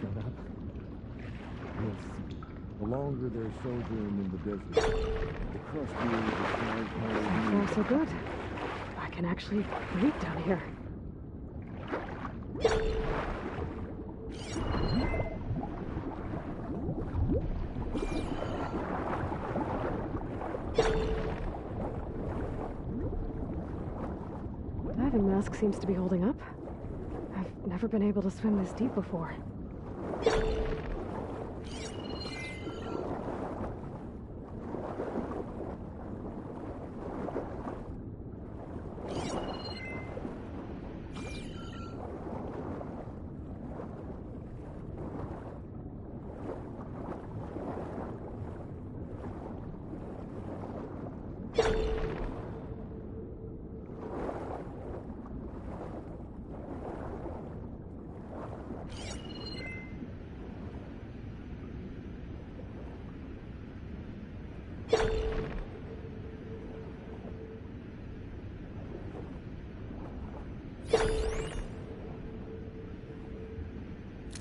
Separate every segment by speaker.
Speaker 1: shut up. Yes. The longer they're sojourning in the desert, the crustier the skies
Speaker 2: So far, so good. I can actually breathe down here. Diving mask seems to be holding up. I've never been able to swim this deep before.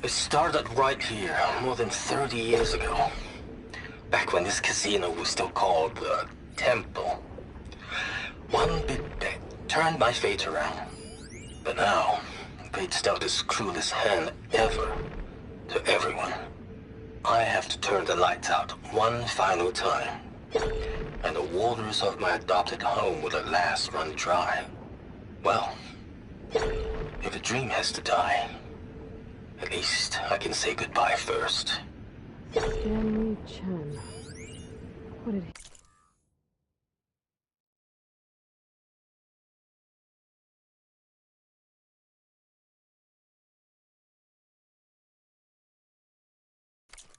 Speaker 3: It started right here, more than 30 years ago. Back when this casino was still called the Temple. One big bet turned my fate around. But now, fate's dealt its cruelest hand ever to everyone. I have to turn the lights out one final time. And the waters of my adopted home will at last run dry. Well, if a dream has to die, at least I can say goodbye first.
Speaker 2: Stanley Chen. What did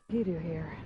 Speaker 2: he do here?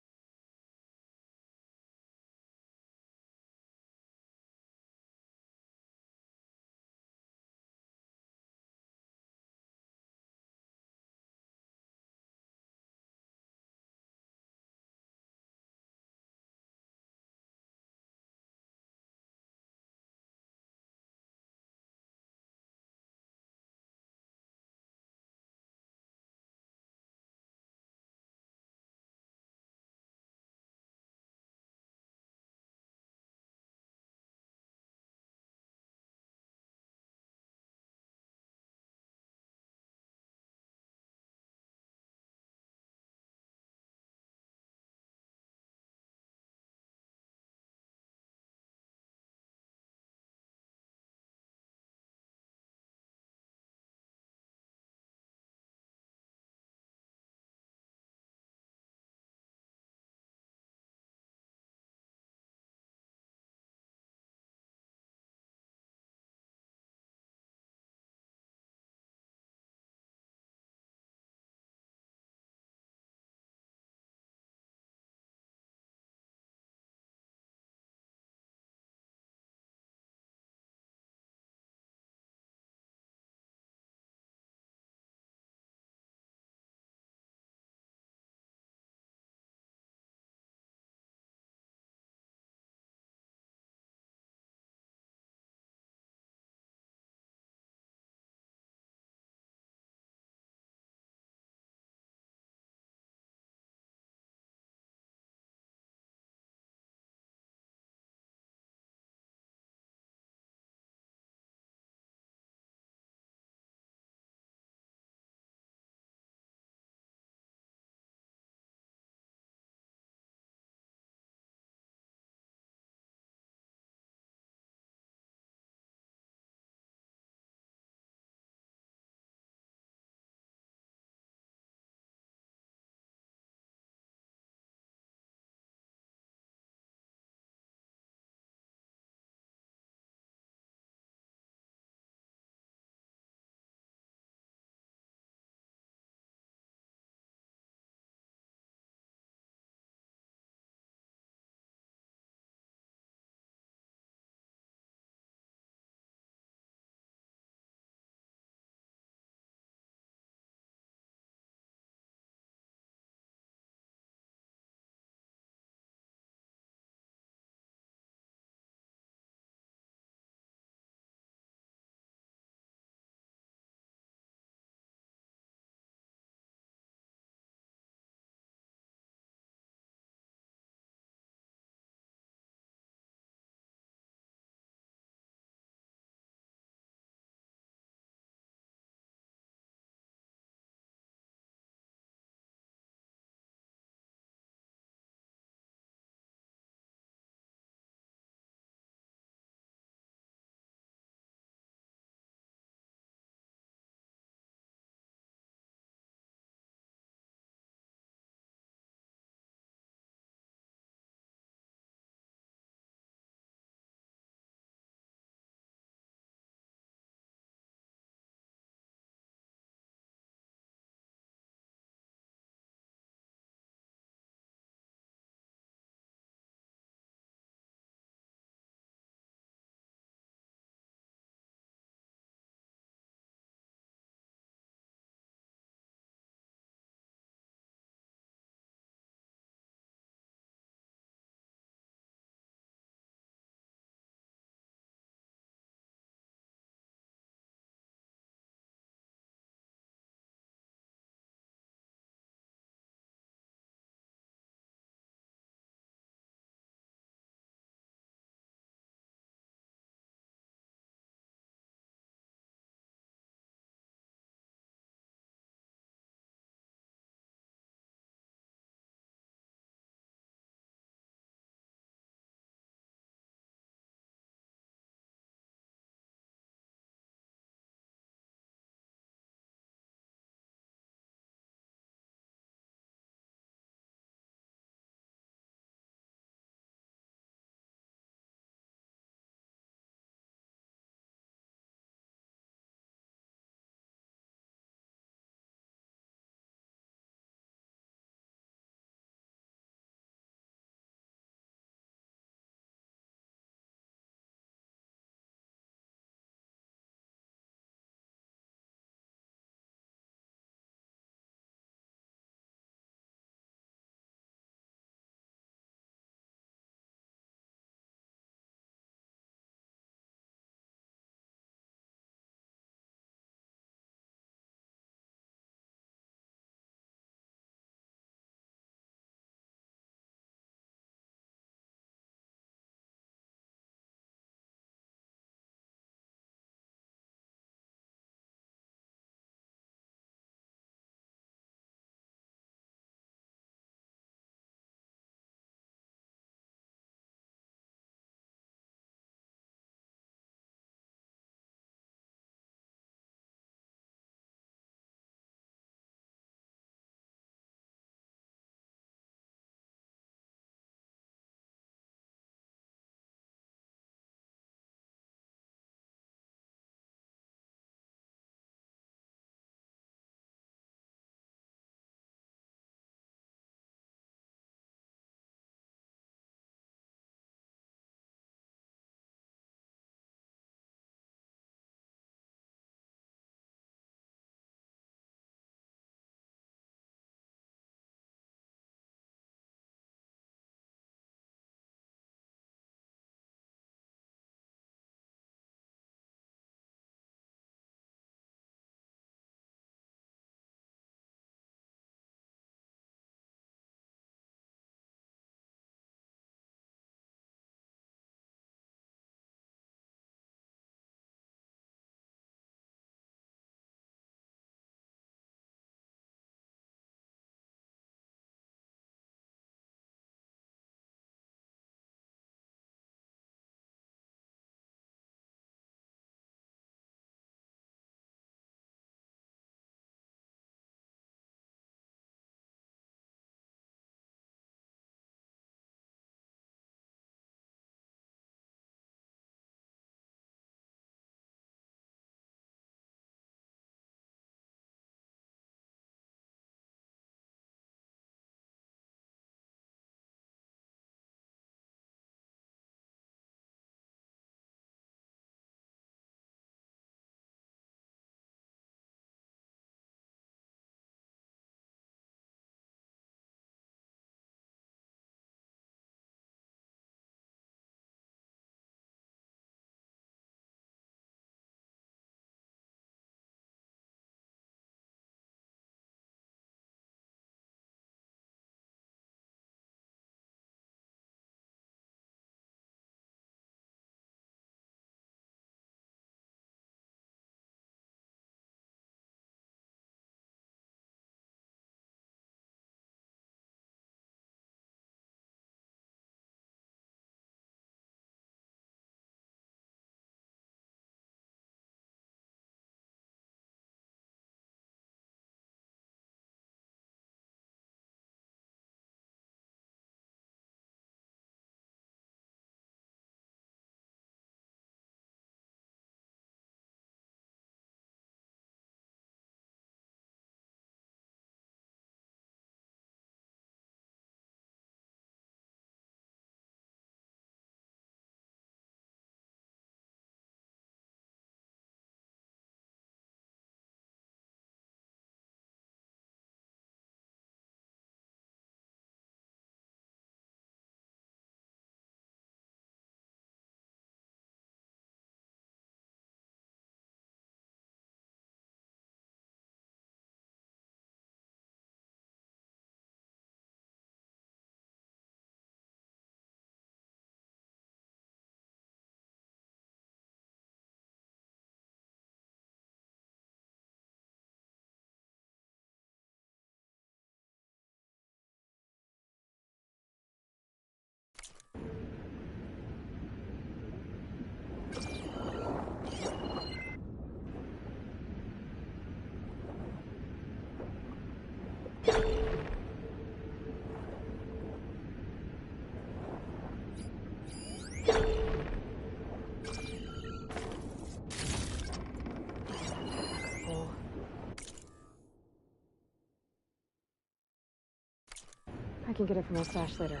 Speaker 2: can get it from my stash later.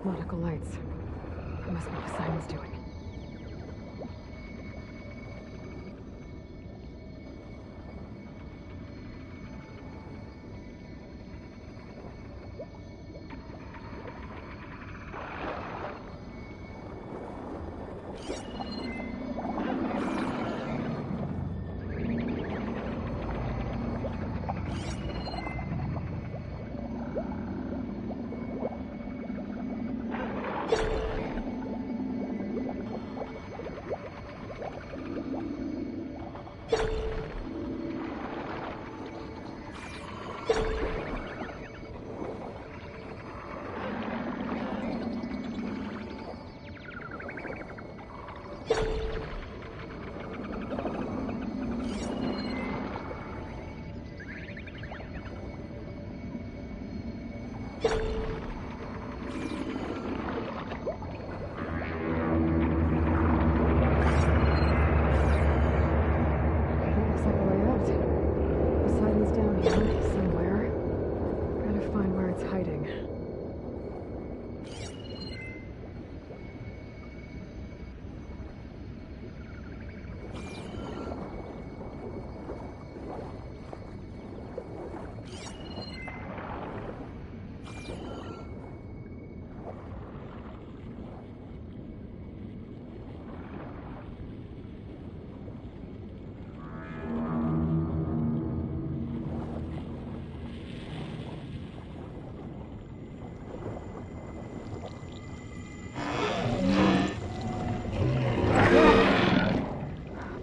Speaker 2: Nautical lights. That must be what Simon's doing. Looks like a way out. Poseidon's down here somewhere. Gotta find where it's hiding.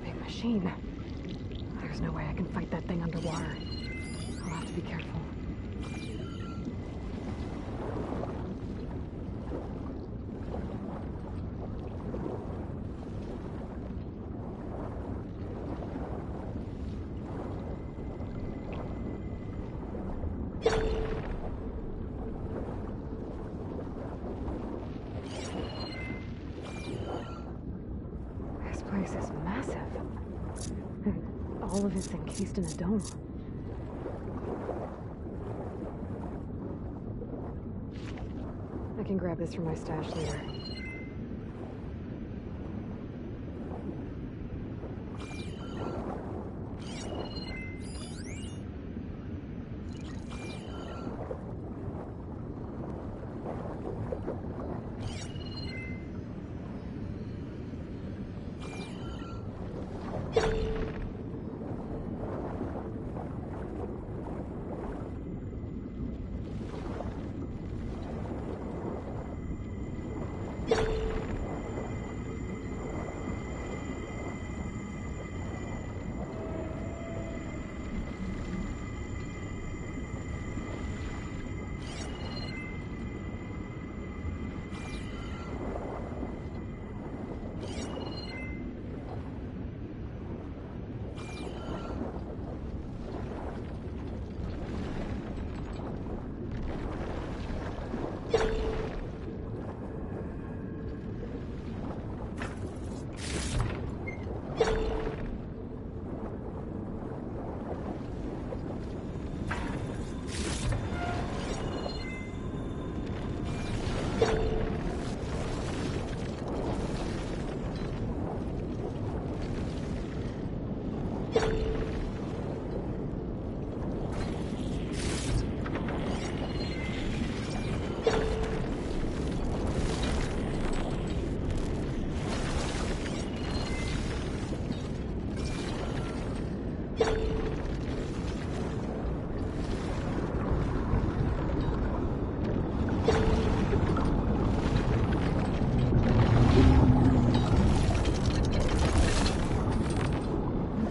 Speaker 2: Big machine. There's no way I can fight that thing underwater. I'll have to be careful. This place is massive. And all of it's encased in a dome. I can grab this from my stash later.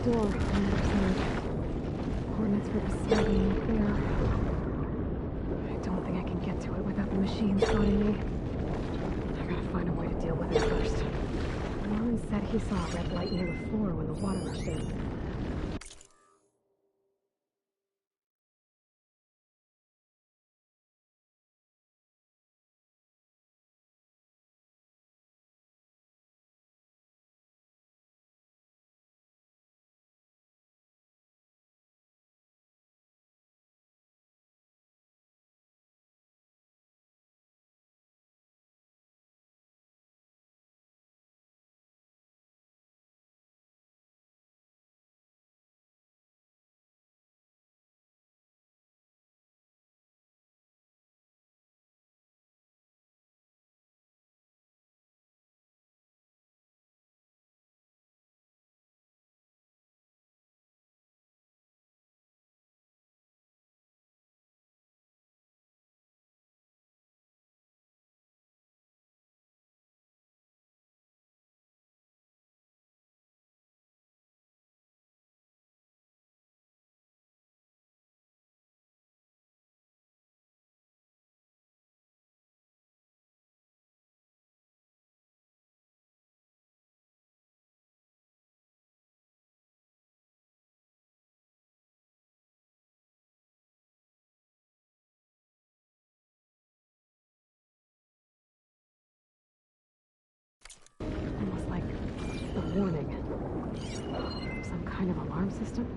Speaker 2: door on the other side. Coordinates for Poseidon and clear. I don't think I can get to it without the machine spotting me. I gotta find a way to deal with it first. Warren said he saw a red light near the floor when the water rushed in. Almost like a warning. Some kind of alarm system?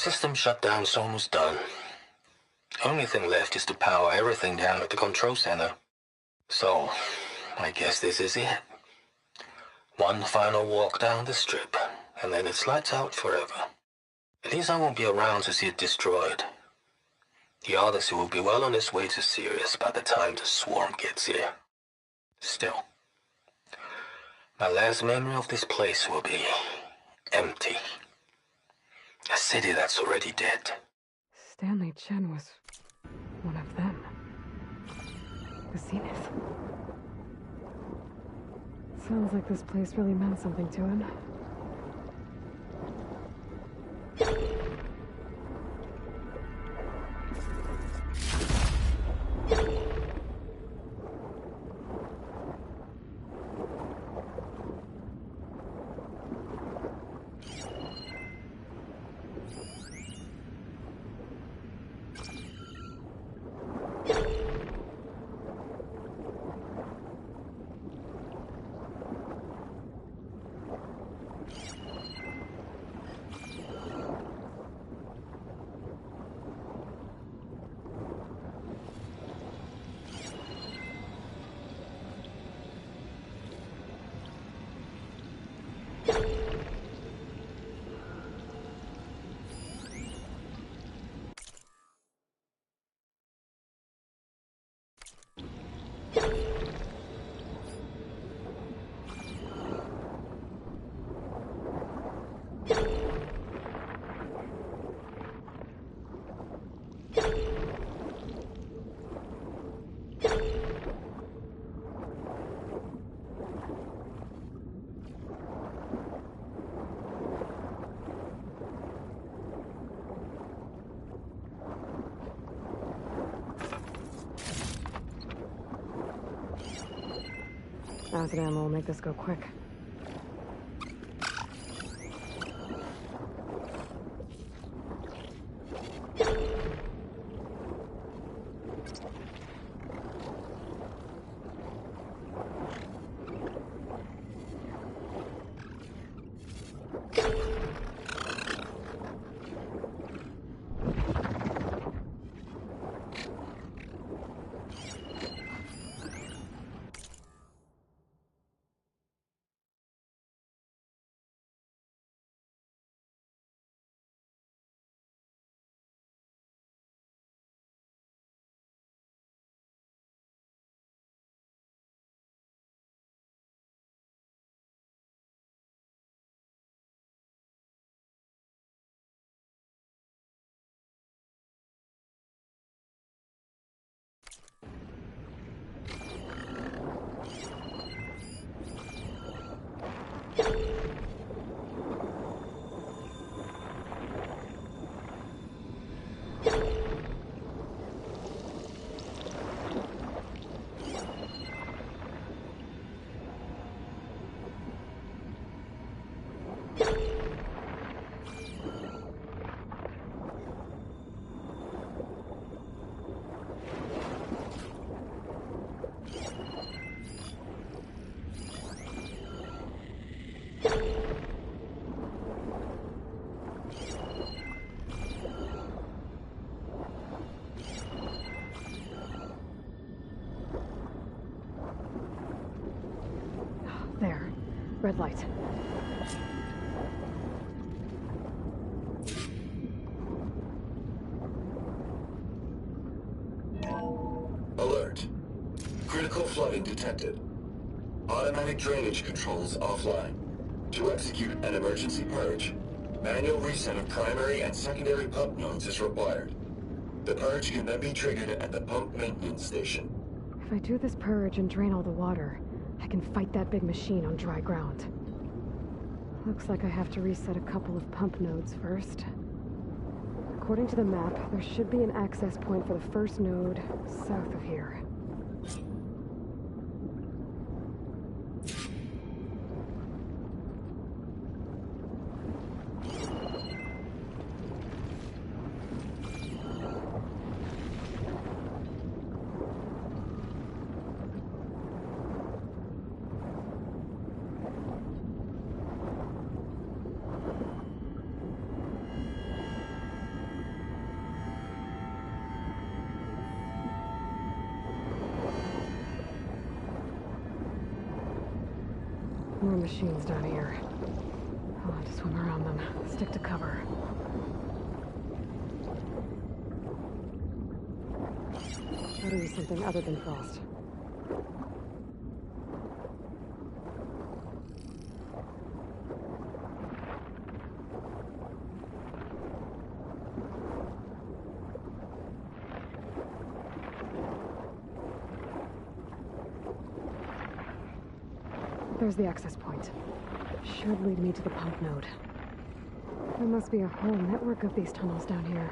Speaker 3: System shutdown's almost done. Only thing left is to power everything down at the control center. So, I guess this is it. One final walk down the strip, and then it's lights out forever. At least I won't be around to see it destroyed. The Odyssey will be well on its way to Sirius by the time the swarm gets here. Still, my last memory of this place will be empty. A city that's already dead.
Speaker 2: Stanley Chen was one of them. The Zenith. Sounds like this place really meant something to him. Acid ammo will make this go quick. There. Red light.
Speaker 4: Alert. Critical flooding detected. Automatic drainage controls offline. To execute an emergency purge, manual reset of primary and secondary pump nodes is required. The purge can then be triggered at the pump maintenance station.
Speaker 2: If I do this purge and drain all the water, I can fight that big machine on dry ground. Looks like I have to reset a couple of pump nodes first. According to the map, there should be an access point for the first node south of here. machines down here. I'll have to swim around them. Stick to cover. Gotta use something other than frost. There's the access point. Should lead me to the pump node. There must be a whole network of these tunnels down here.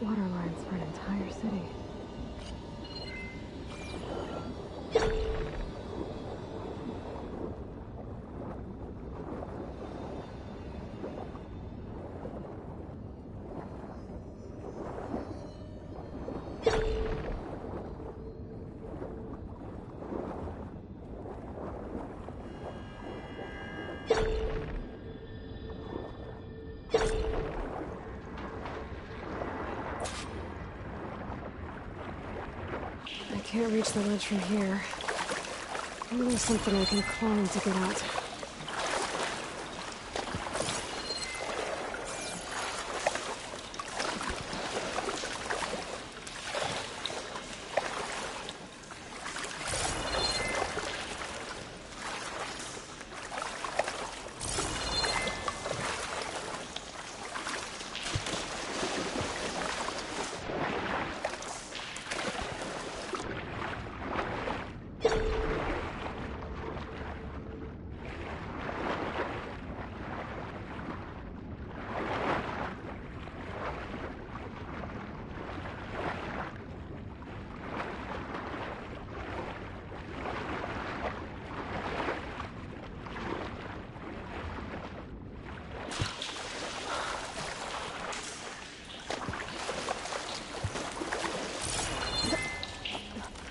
Speaker 2: Water lines for an entire city. I can't reach the ledge from here. Maybe there's something I can climb to get out.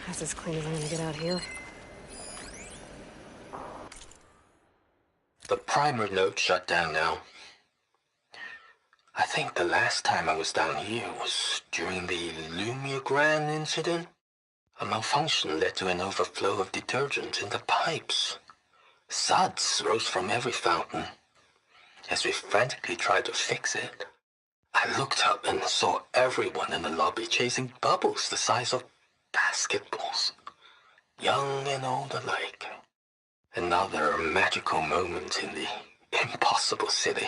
Speaker 2: That's as clean as I'm gonna get out here.
Speaker 3: The primer node shut down now. I think the last time I was down here was during the Lumiogran incident. A malfunction led to an overflow of detergent in the pipes. Suds rose from every fountain. As we frantically tried to fix it, I looked up and saw everyone in the lobby chasing bubbles the size of basketballs, young and old alike. Another magical moment in the impossible city.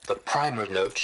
Speaker 3: The primer node.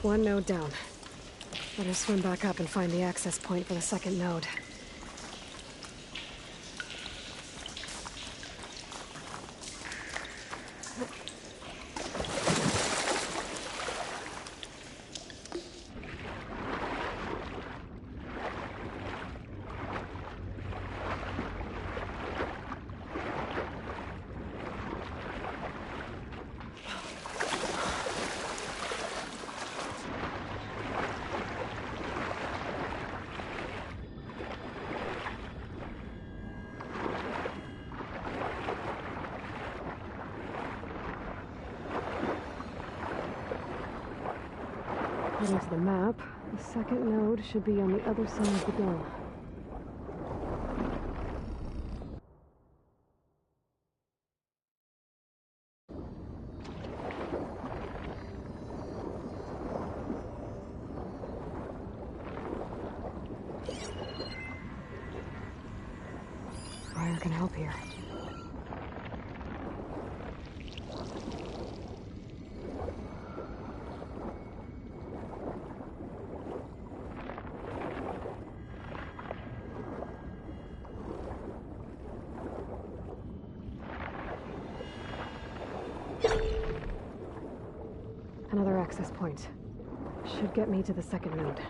Speaker 2: One node down. Better swim back up and find the access point for the second node. According to the map, the second node should be on the other side of the dome. Fire can help here. Another access point. Should get me to the second node.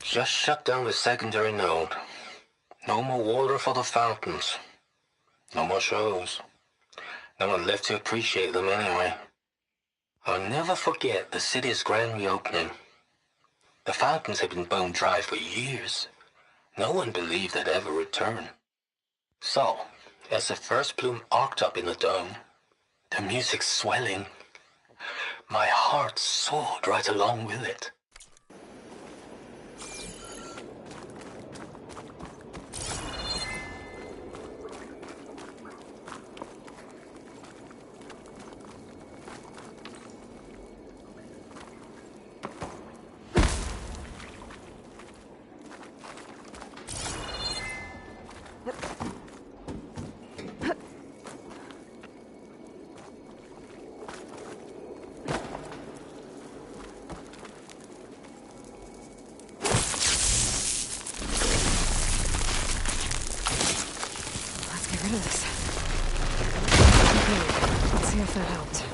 Speaker 3: Just shut down the secondary node. No more water for the fountains. No more shows. No one left to appreciate them anyway. I'll never forget the city's grand reopening. The fountains had been bone dry for years. No one believed they'd ever return. So, as the first plume arced up in the dome, the music swelling, my heart soared right along with it.
Speaker 2: That helped.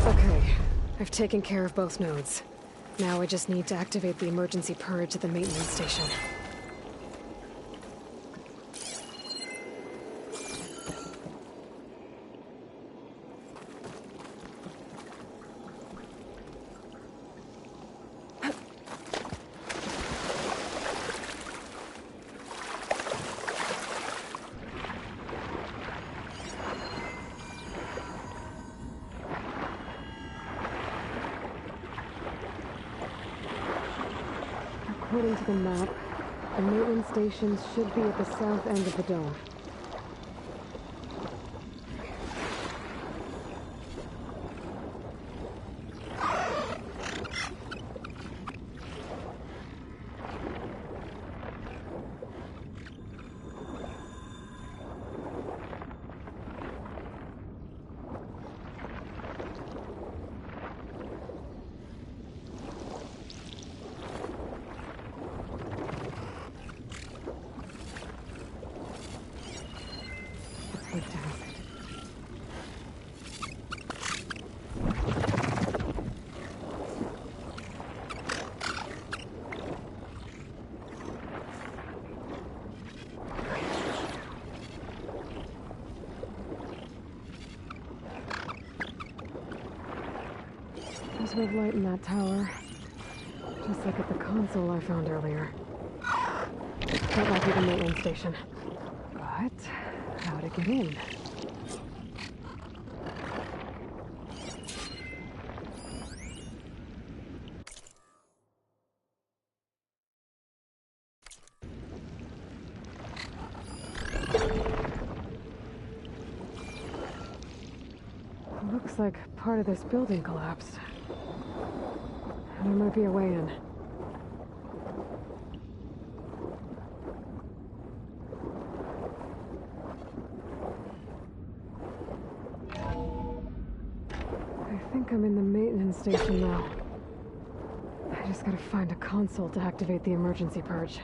Speaker 2: Okay, I've taken care of both nodes. Now I just need to activate the emergency purge at the maintenance station. According to the map, the maintenance stations should be at the south end of the dome. red light in that tower. Just like at the console I found earlier. That might be the maintenance station. But how to get in? Looks like part of this building collapsed. There might be a way in. I think I'm in the maintenance station now. I just gotta find a console to activate the emergency purge.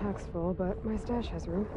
Speaker 2: Pack's full, but my stash has room.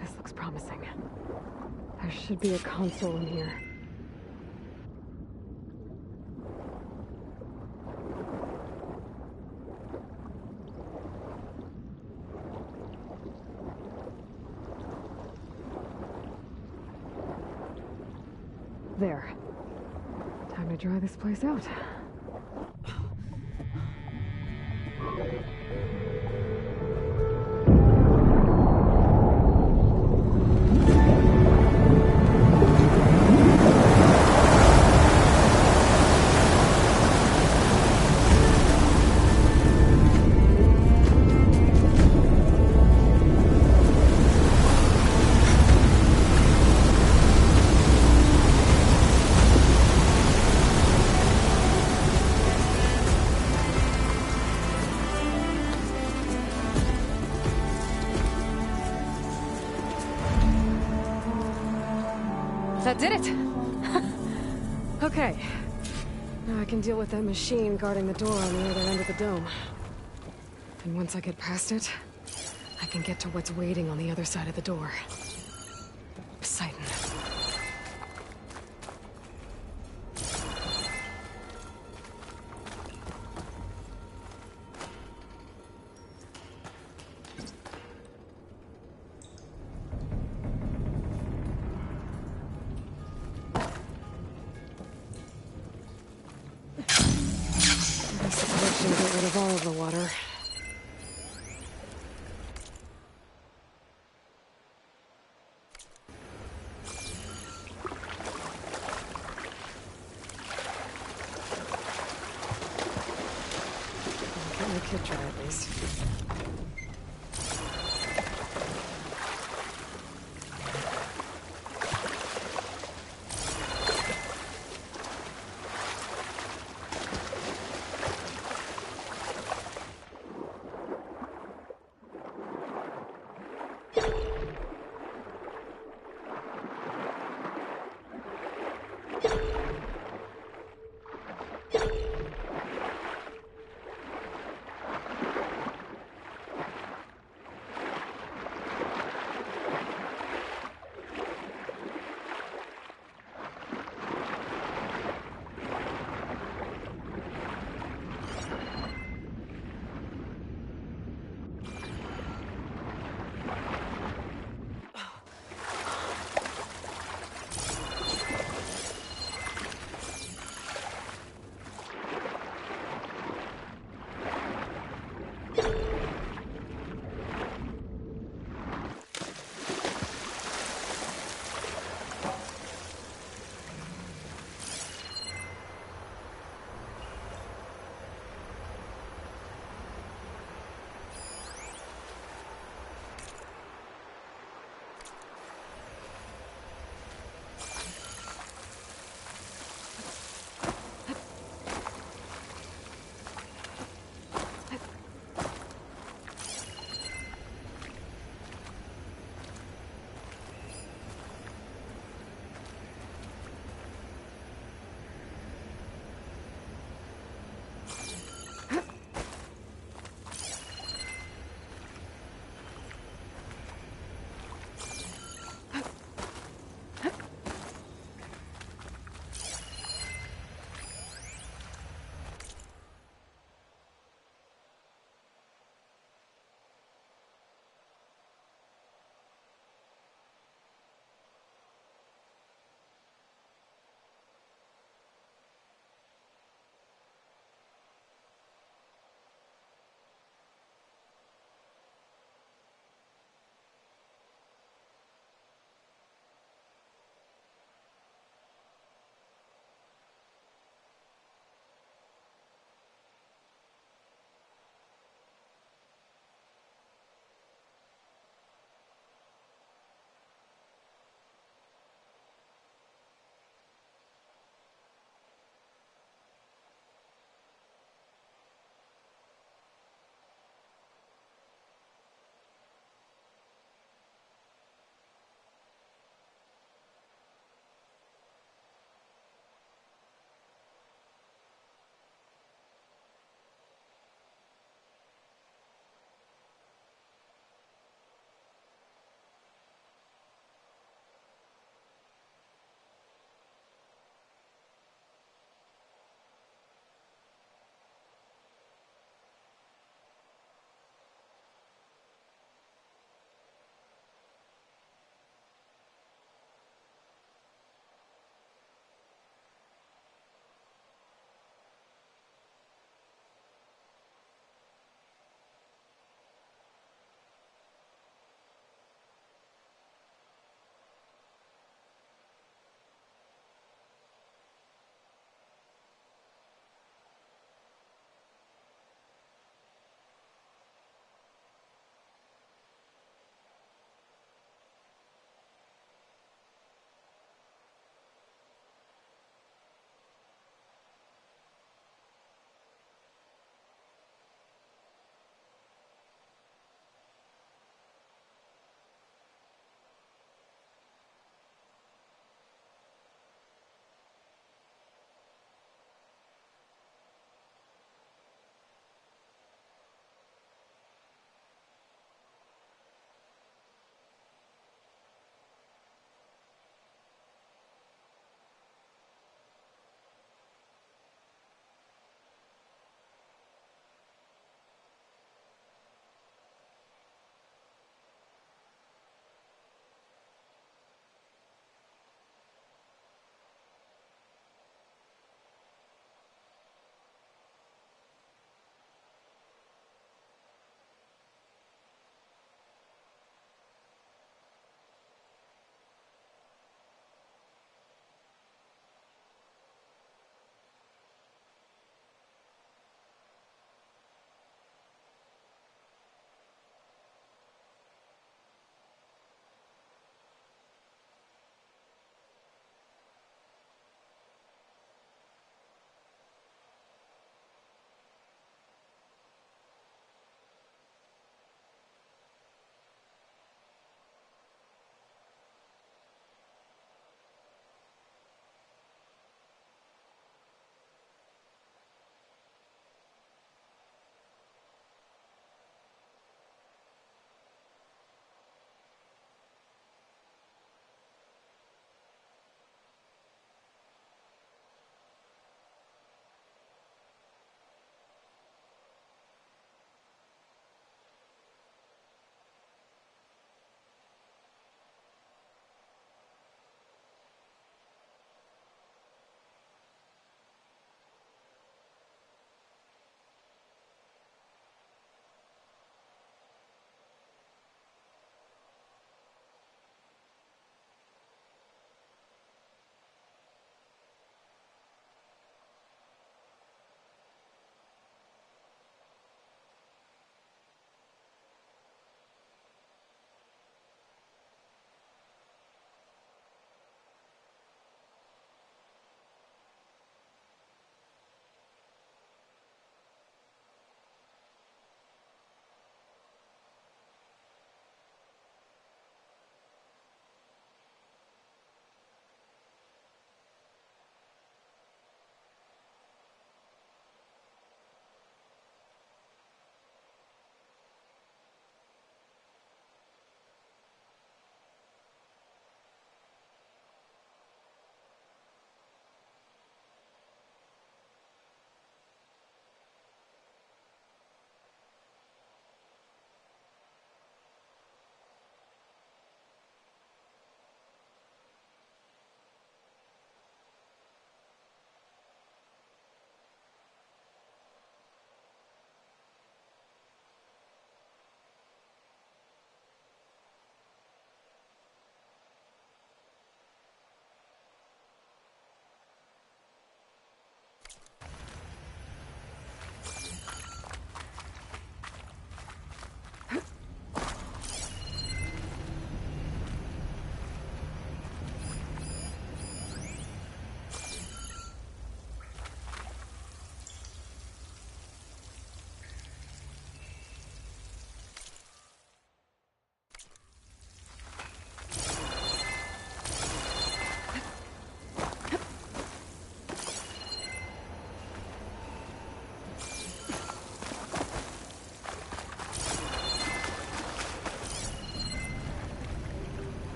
Speaker 2: This looks promising. There should be a console in here. There. Time to dry this place out. That did it! Okay. Now I can deal with that machine guarding the door on the other end of the dome. And once I get past it, I can get to what's waiting on the other side of the door. Poseidon. This collection get rid of all of the water. Get my kid dry at least.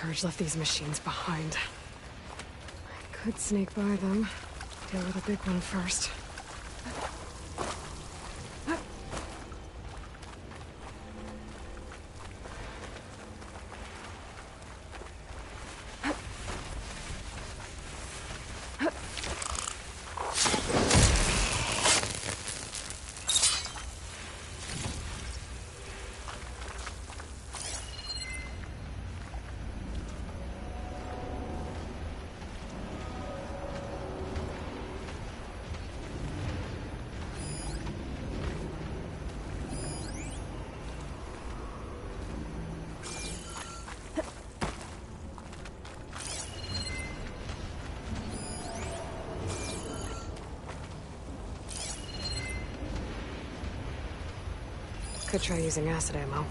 Speaker 2: Purge left these machines behind. I could sneak by them. Deal with the big one first. Could try using acid ammo.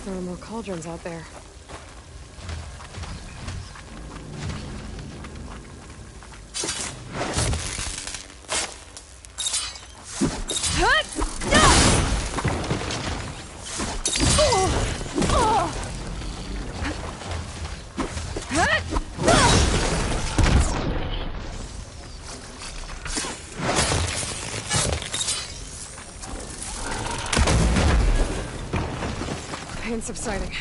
Speaker 2: There are more cauldrons out there. pain subsiding.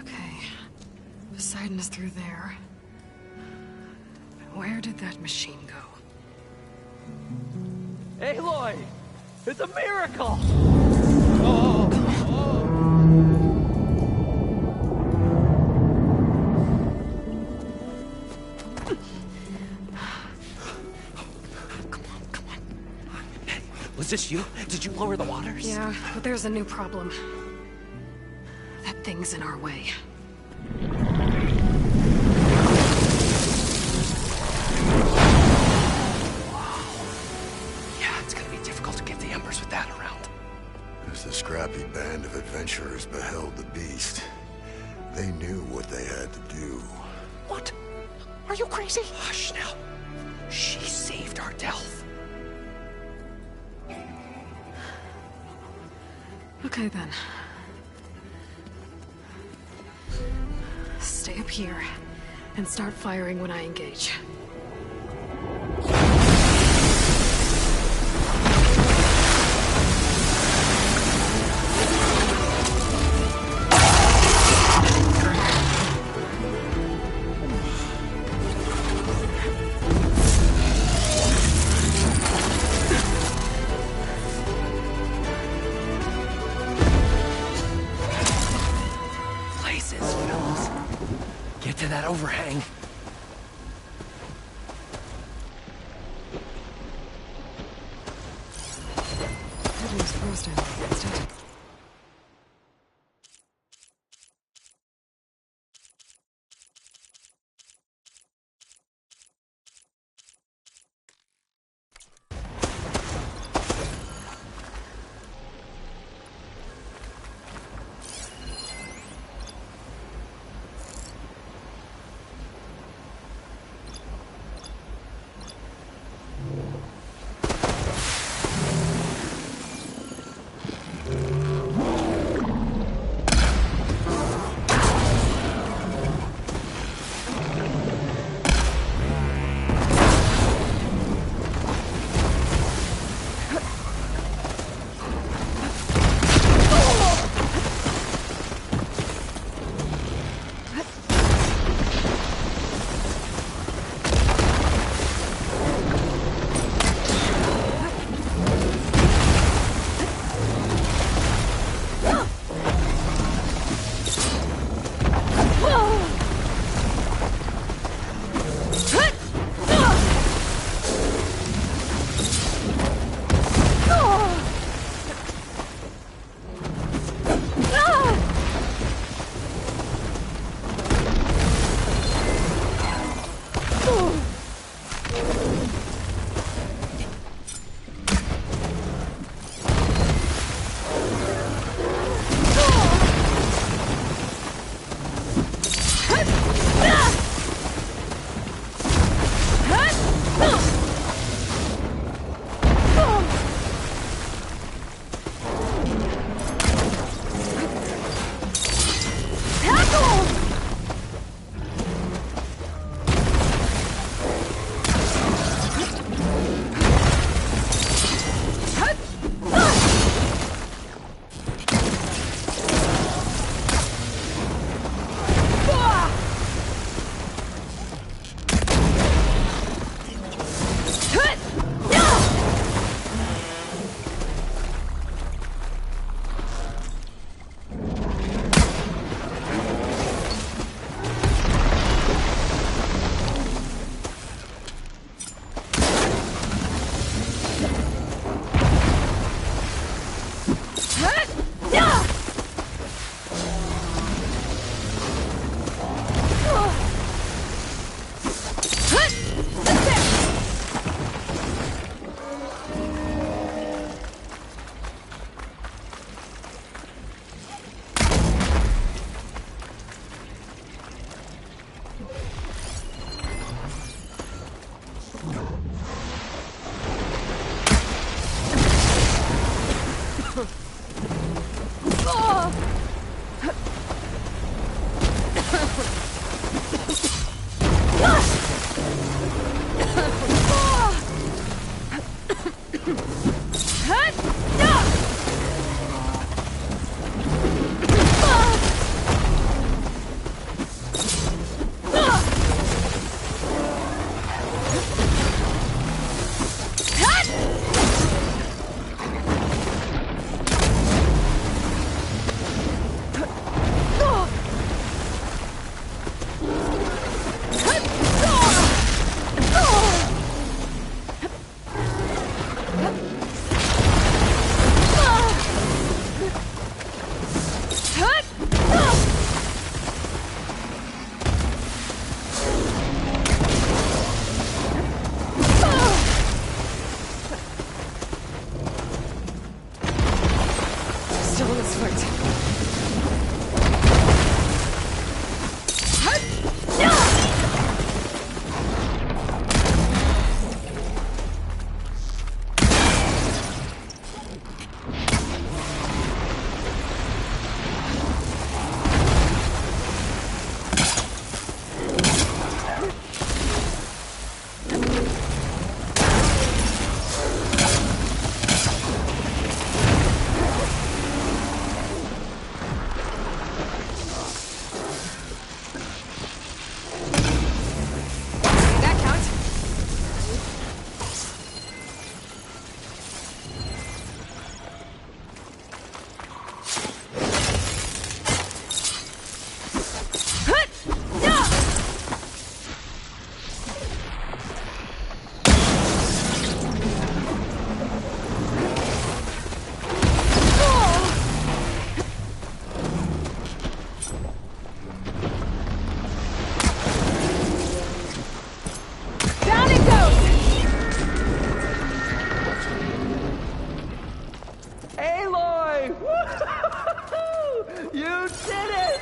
Speaker 2: Okay. Poseidon is through there. Where did that machine go?
Speaker 5: Aloy! It's a miracle!
Speaker 6: Was this you? Did you lower the waters?
Speaker 2: Yeah, but there's a new problem. That thing's in our way.
Speaker 6: Yeah, it's gonna be difficult to get the Embers with that around.
Speaker 7: As the scrappy band of adventurers beheld the beast, they knew what they had to do.
Speaker 6: What? Are you crazy? Hush now. She saved our Delph.
Speaker 2: Okay then. Stay up here and start firing when I engage.
Speaker 6: Places, fellas. Get to that overhang.
Speaker 2: Everything's frozen against it. Still in this fight. That count. Down it goes!
Speaker 5: Aloy! Woo-hoo-hoo-hoo! You did it!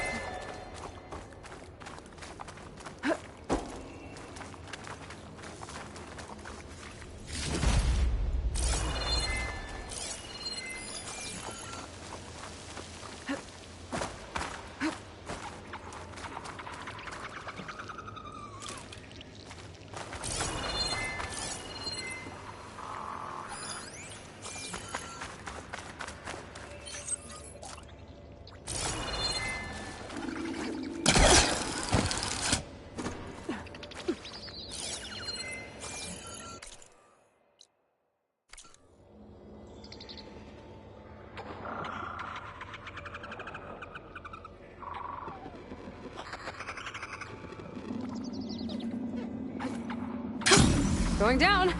Speaker 2: Going down.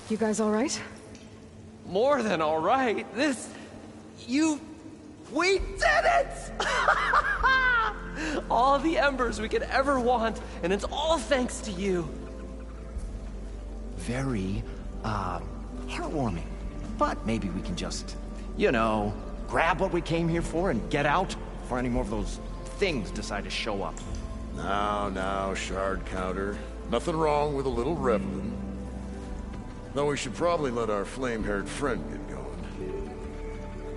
Speaker 2: You guys all right?
Speaker 5: More than all right. We did it! All the embers we could ever want, and it's all thanks to you.
Speaker 6: Very, heartwarming. But maybe we can just, grab what we came here for and get out before any more of those things decide to show up.
Speaker 7: Now, shard counter. Nothing wrong with a little reveling. Though we should probably let our flame-haired friend get going.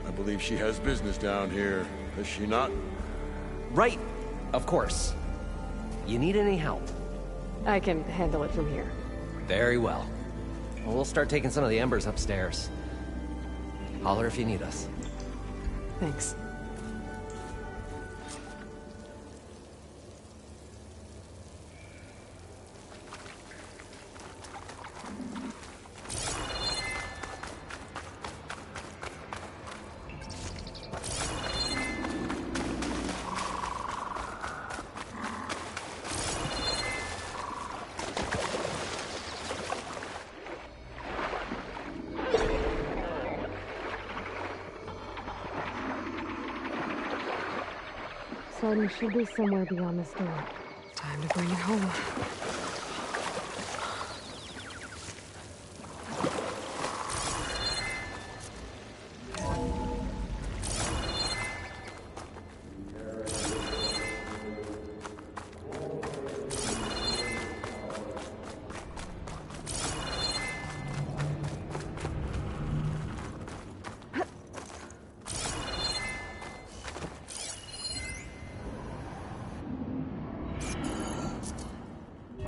Speaker 7: I believe she has business down here, does she not?
Speaker 5: Right, of course. You need any help?
Speaker 2: I can handle it from here.
Speaker 5: Very well. We'll start taking some of the embers upstairs. Holler if you need us.
Speaker 2: Thanks. Poseidon should be somewhere beyond this door. Time to bring it home.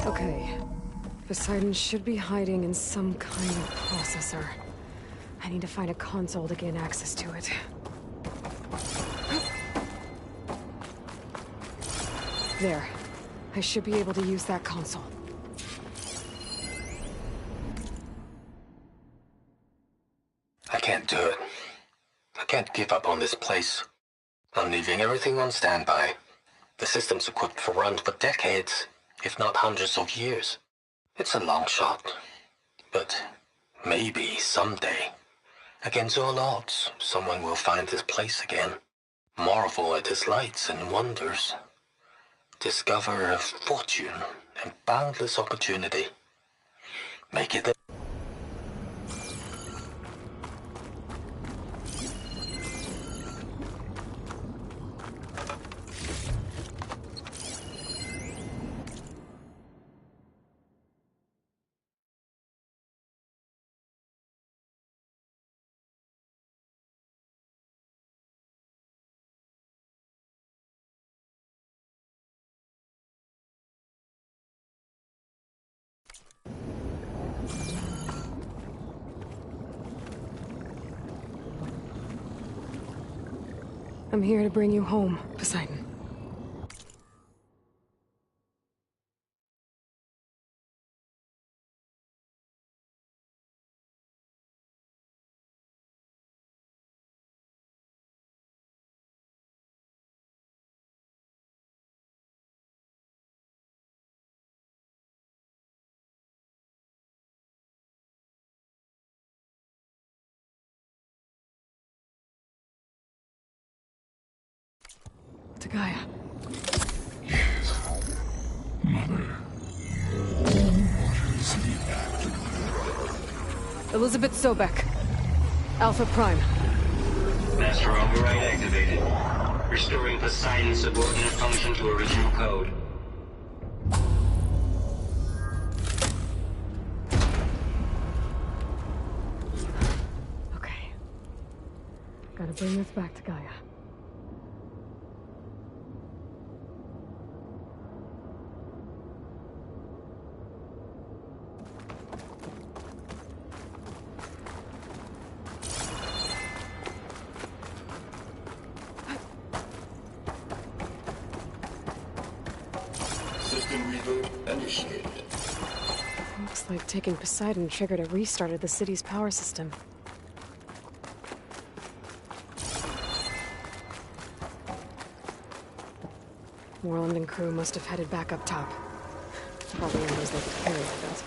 Speaker 2: Okay. Poseidon should be hiding in some kind of processor. I need to find a console to gain access to it. There. I should be able to use that console.
Speaker 3: I can't do it. I can't give up on this place. I'm leaving everything on standby. The system's equipped for runs for decades, if not hundreds of years. It's a long shot. But maybe someday, against all odds, someone will find this place again. Marvel at its lights and wonders. Discover a fortune and boundless opportunity. Make it
Speaker 2: I'm here to bring you home, Poseidon. To Gaia. Elizabeth Sobek. Alpha Prime.
Speaker 8: Master override activated. Restoring Poseidon's subordinate function to original code.
Speaker 2: Okay. Gotta bring this back to Gaia.
Speaker 4: System reboot initiated.
Speaker 2: Looks like taking Poseidon triggered a restart of the city's power system. Moreland and crew must have headed back up top. Probably knows they could carry that.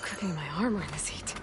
Speaker 2: Cooking my armor in this heat.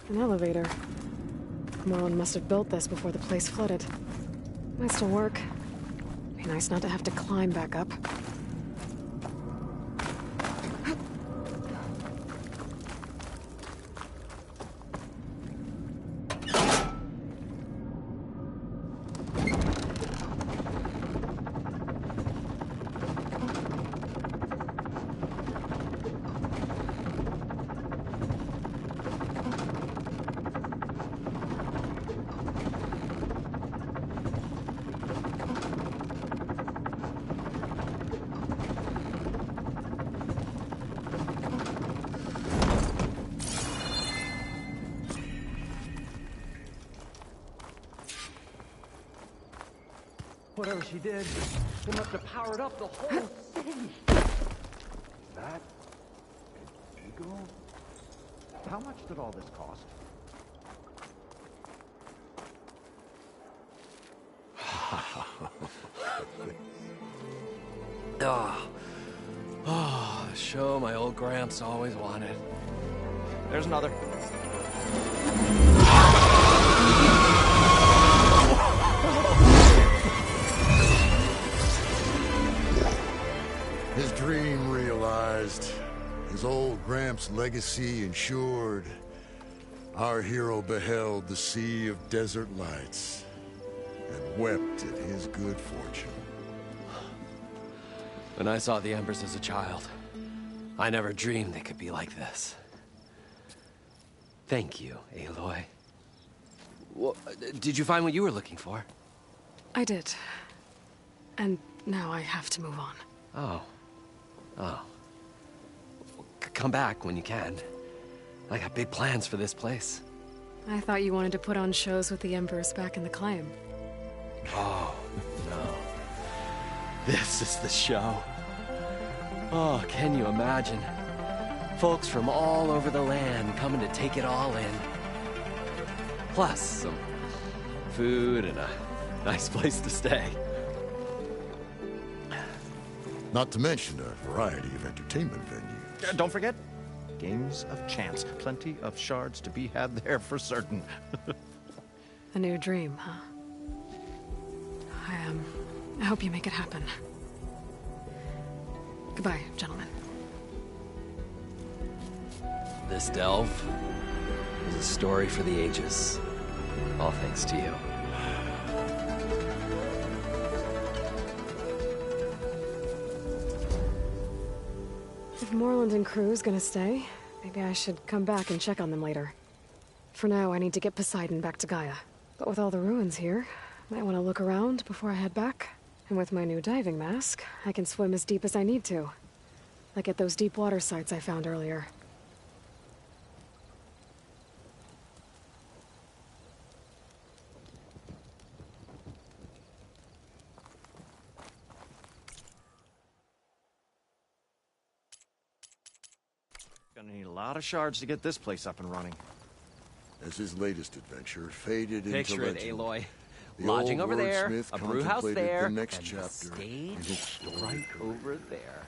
Speaker 2: An elevator. Merlin must have built this before the place flooded. Might still work. Be nice not to have to climb back up.
Speaker 6: Whatever she did, it must have powered up the whole city. That an eagle? How much did all this cost?
Speaker 5: Oh, show my old Gramps always wanted.
Speaker 6: There's another.
Speaker 7: His dream realized. His old Gramps' legacy ensured. Our hero beheld the sea of desert lights and wept at his good fortune.
Speaker 5: When I saw the Embers as a child, I never dreamed they could be like this. Thank you, Aloy. Well, did you find what you were looking for?
Speaker 2: I did. And now I have to move on.
Speaker 5: Oh. Oh. Come back when you can. I got big plans for this place.
Speaker 2: I thought you wanted to put on shows with the Embers back in the Claim.
Speaker 5: Oh, no. This is the show. Oh, can you imagine? Folks from all over the land coming to take it all in. Plus, some food and a nice place to stay.
Speaker 7: Not to mention a variety of entertainment venues.
Speaker 6: Don't forget, games of chance. Plenty of shards to be had there for certain.
Speaker 2: A new dream, huh? I hope you make it happen. Goodbye, gentlemen.
Speaker 5: This delve is a story for the ages. All thanks to you.
Speaker 2: If Moreland and crew's gonna stay, maybe I should come back and check on them later. For now, I need to get Poseidon back to Gaia. But with all the ruins here, might want to look around before I head back. And with my new diving mask, I can swim as deep as I need to. Like at those deep water sites I found earlier.
Speaker 6: Gonna need a lot of shards to get this place up and running.
Speaker 7: As his latest adventure faded
Speaker 5: Picture
Speaker 7: into
Speaker 5: it,
Speaker 7: legend,
Speaker 5: Aloy.
Speaker 7: the
Speaker 5: Lodging
Speaker 7: old
Speaker 5: over there,
Speaker 7: wordsmith
Speaker 5: a brew house
Speaker 7: contemplated
Speaker 5: there,
Speaker 7: the next
Speaker 5: and
Speaker 7: chapter
Speaker 5: the
Speaker 7: in
Speaker 5: stage
Speaker 7: his storied
Speaker 5: right
Speaker 7: career.
Speaker 5: over there.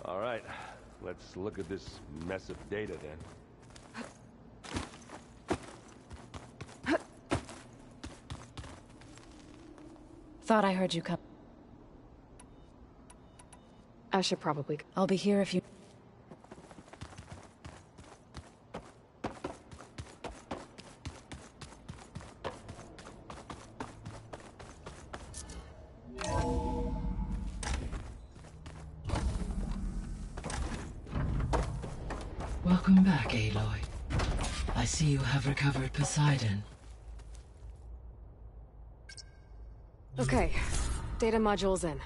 Speaker 9: All right, let's look at this mess of data then.
Speaker 2: Thought I heard you come. I should probably... I'll be here if you...
Speaker 9: Welcome back, Aloy. I see you have recovered Poseidon.
Speaker 2: Okay, data module's in.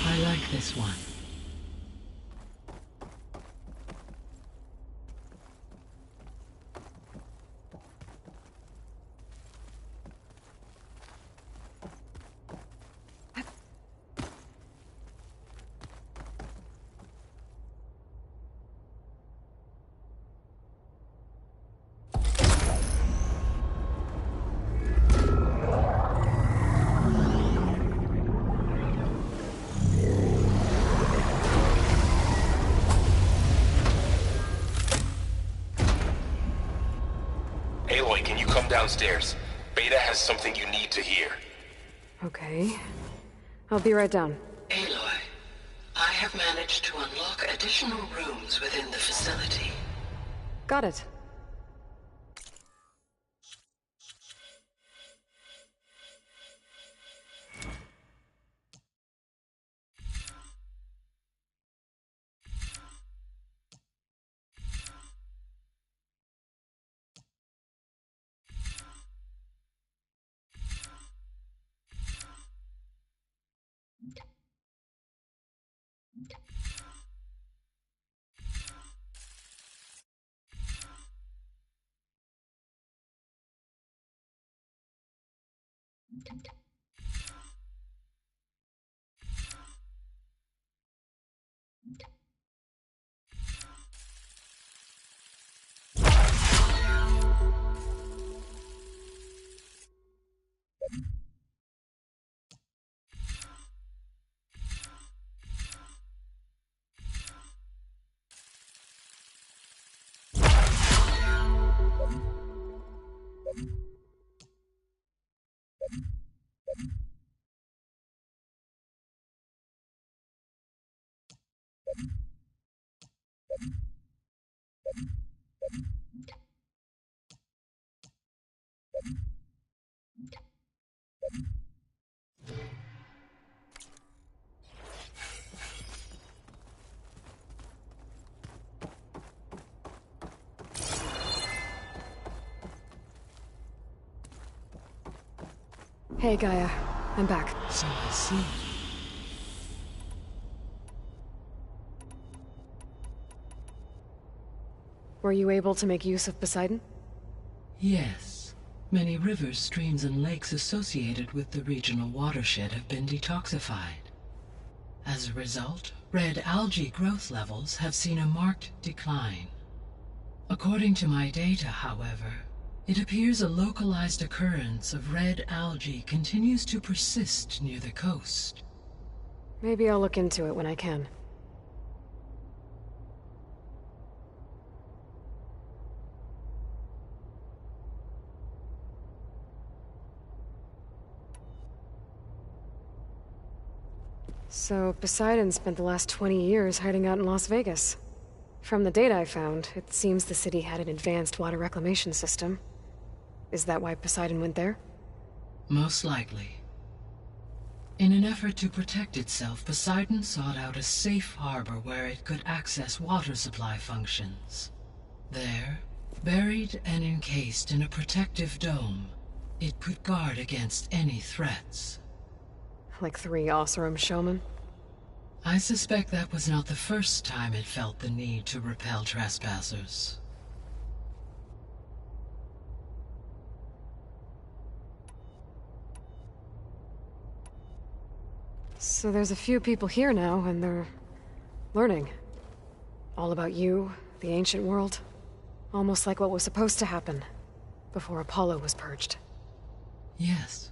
Speaker 9: I like this one.
Speaker 10: Aloy, can you come downstairs? Beta has something you need to hear.
Speaker 2: Okay. I'll be right down.
Speaker 9: Aloy, I have managed to unlock additional rooms within the facility.
Speaker 2: Got it. Hey, Gaia. I'm back.
Speaker 9: So I see.
Speaker 2: Were you able to make use of Poseidon?
Speaker 9: Yes. Many rivers, streams, and lakes associated with the regional watershed have been detoxified. As a result, red algae growth levels have seen a marked decline. According to my data, however, it appears a localized occurrence of red algae continues to persist near the coast.
Speaker 2: Maybe I'll look into it when I can. So, Poseidon spent the last 20 years hiding out in Las Vegas. From the data I found, it seems the city had an advanced water reclamation system. Is that why Poseidon went there?
Speaker 9: Most likely. In an effort to protect itself, Poseidon sought out a safe harbor where it could access water supply functions. There, buried and encased in a protective dome, it could guard against any threats.
Speaker 2: Like 3 Oseram showmen?
Speaker 9: I suspect that was not the first time it felt the need to repel trespassers.
Speaker 2: So there's a few people here now, and they're learning. All about you, the ancient world, Almost like what was supposed to happen before Apollo was purged.
Speaker 9: Yes.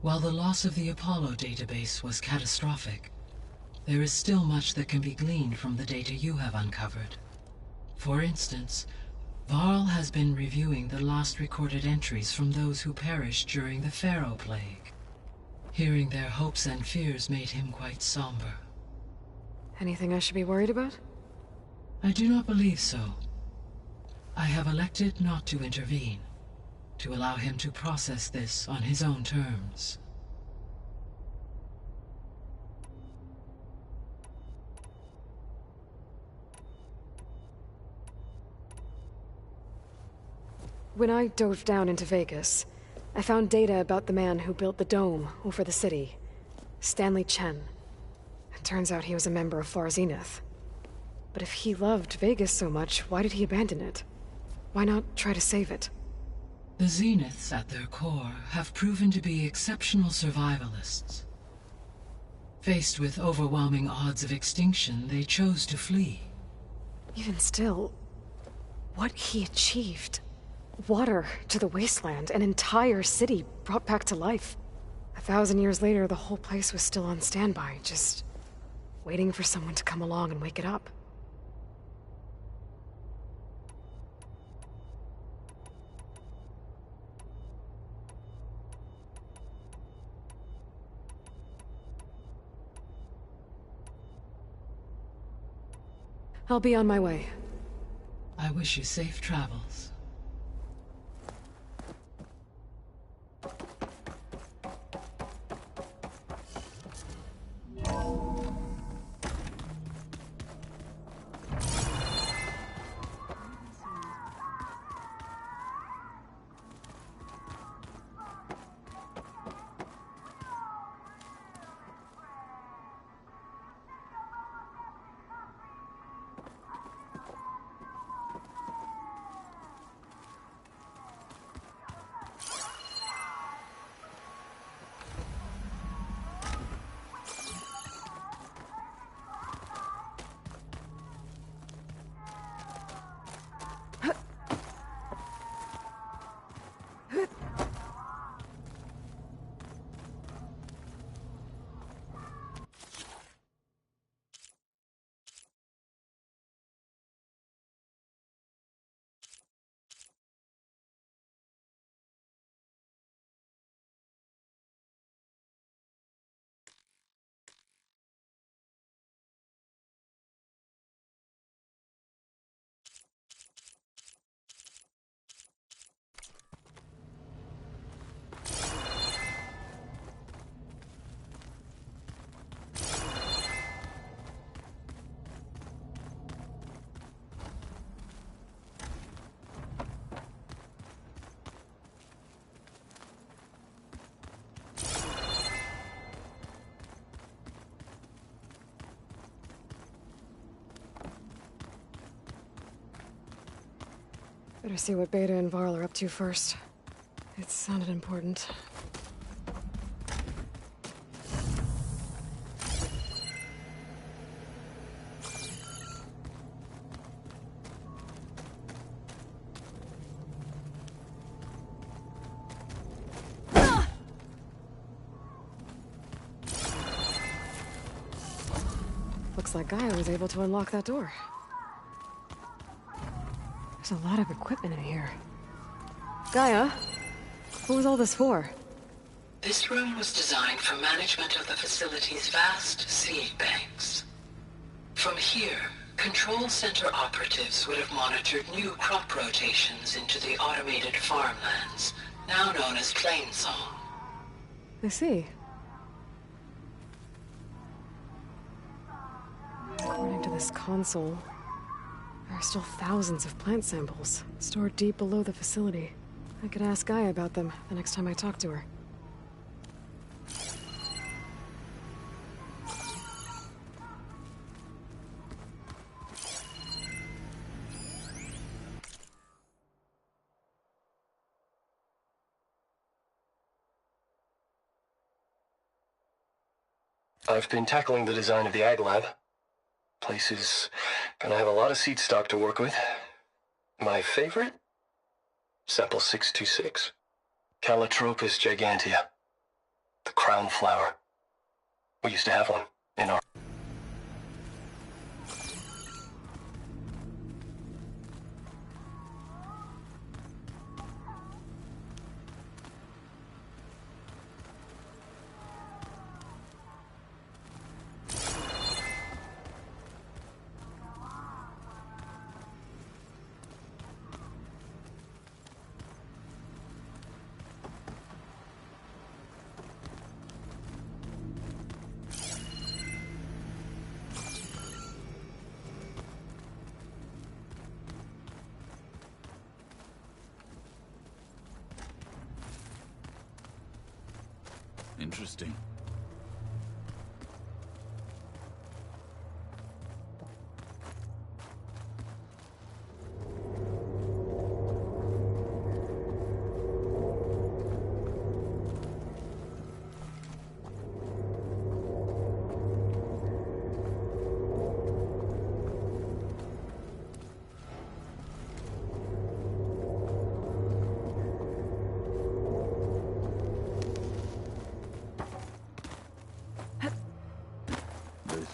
Speaker 9: While the loss of the Apollo database was catastrophic, there is still much that can be gleaned from the data you have uncovered. For instance, Varl has been reviewing the last recorded entries from those who perished during the Pharaoh Plague. Hearing their hopes and fears made him quite somber.
Speaker 2: Anything I should be worried about?
Speaker 9: I do not believe so. I have elected not to intervene, to allow him to process this on his own terms.
Speaker 2: When I dove down into Vegas, I found data about the man who built the dome over the city, Stanley Chen. It turns out he was a member of Far Zenith. But if he loved Vegas so much, why did he abandon it? Why not try to save it?
Speaker 9: The Zeniths, at their core, have proven to be exceptional survivalists. Faced with overwhelming odds of extinction, they chose to flee.
Speaker 2: Even still, what he achieved. Water to the wasteland, an entire city brought back to life. 1,000 years later, the whole place was still on standby, just waiting for someone to come along and wake it up. I'll be on my way.
Speaker 9: I wish you safe travels.
Speaker 2: Better see what Beta and Varl are up to first. It sounded important. Looks like Gaia was able to unlock that door. There's a lot of equipment in here. Gaia, what was all this for?
Speaker 9: This room was designed for management of the facility's vast seed banks. From here, Control Center operatives would have monitored new crop rotations into the automated farmlands, now known as Plainsong.
Speaker 2: I see. According to this console, there are still thousands of plant samples stored deep below the facility. I could ask Gaia about them the next time I talk to her.
Speaker 10: I've been tackling the design of the Ag Lab. Place is gonna have a lot of seed stock to work with.
Speaker 3: My favorite? Sample 626. Calotropis gigantea. The crown flower. We used to have one in our...
Speaker 11: Interesting.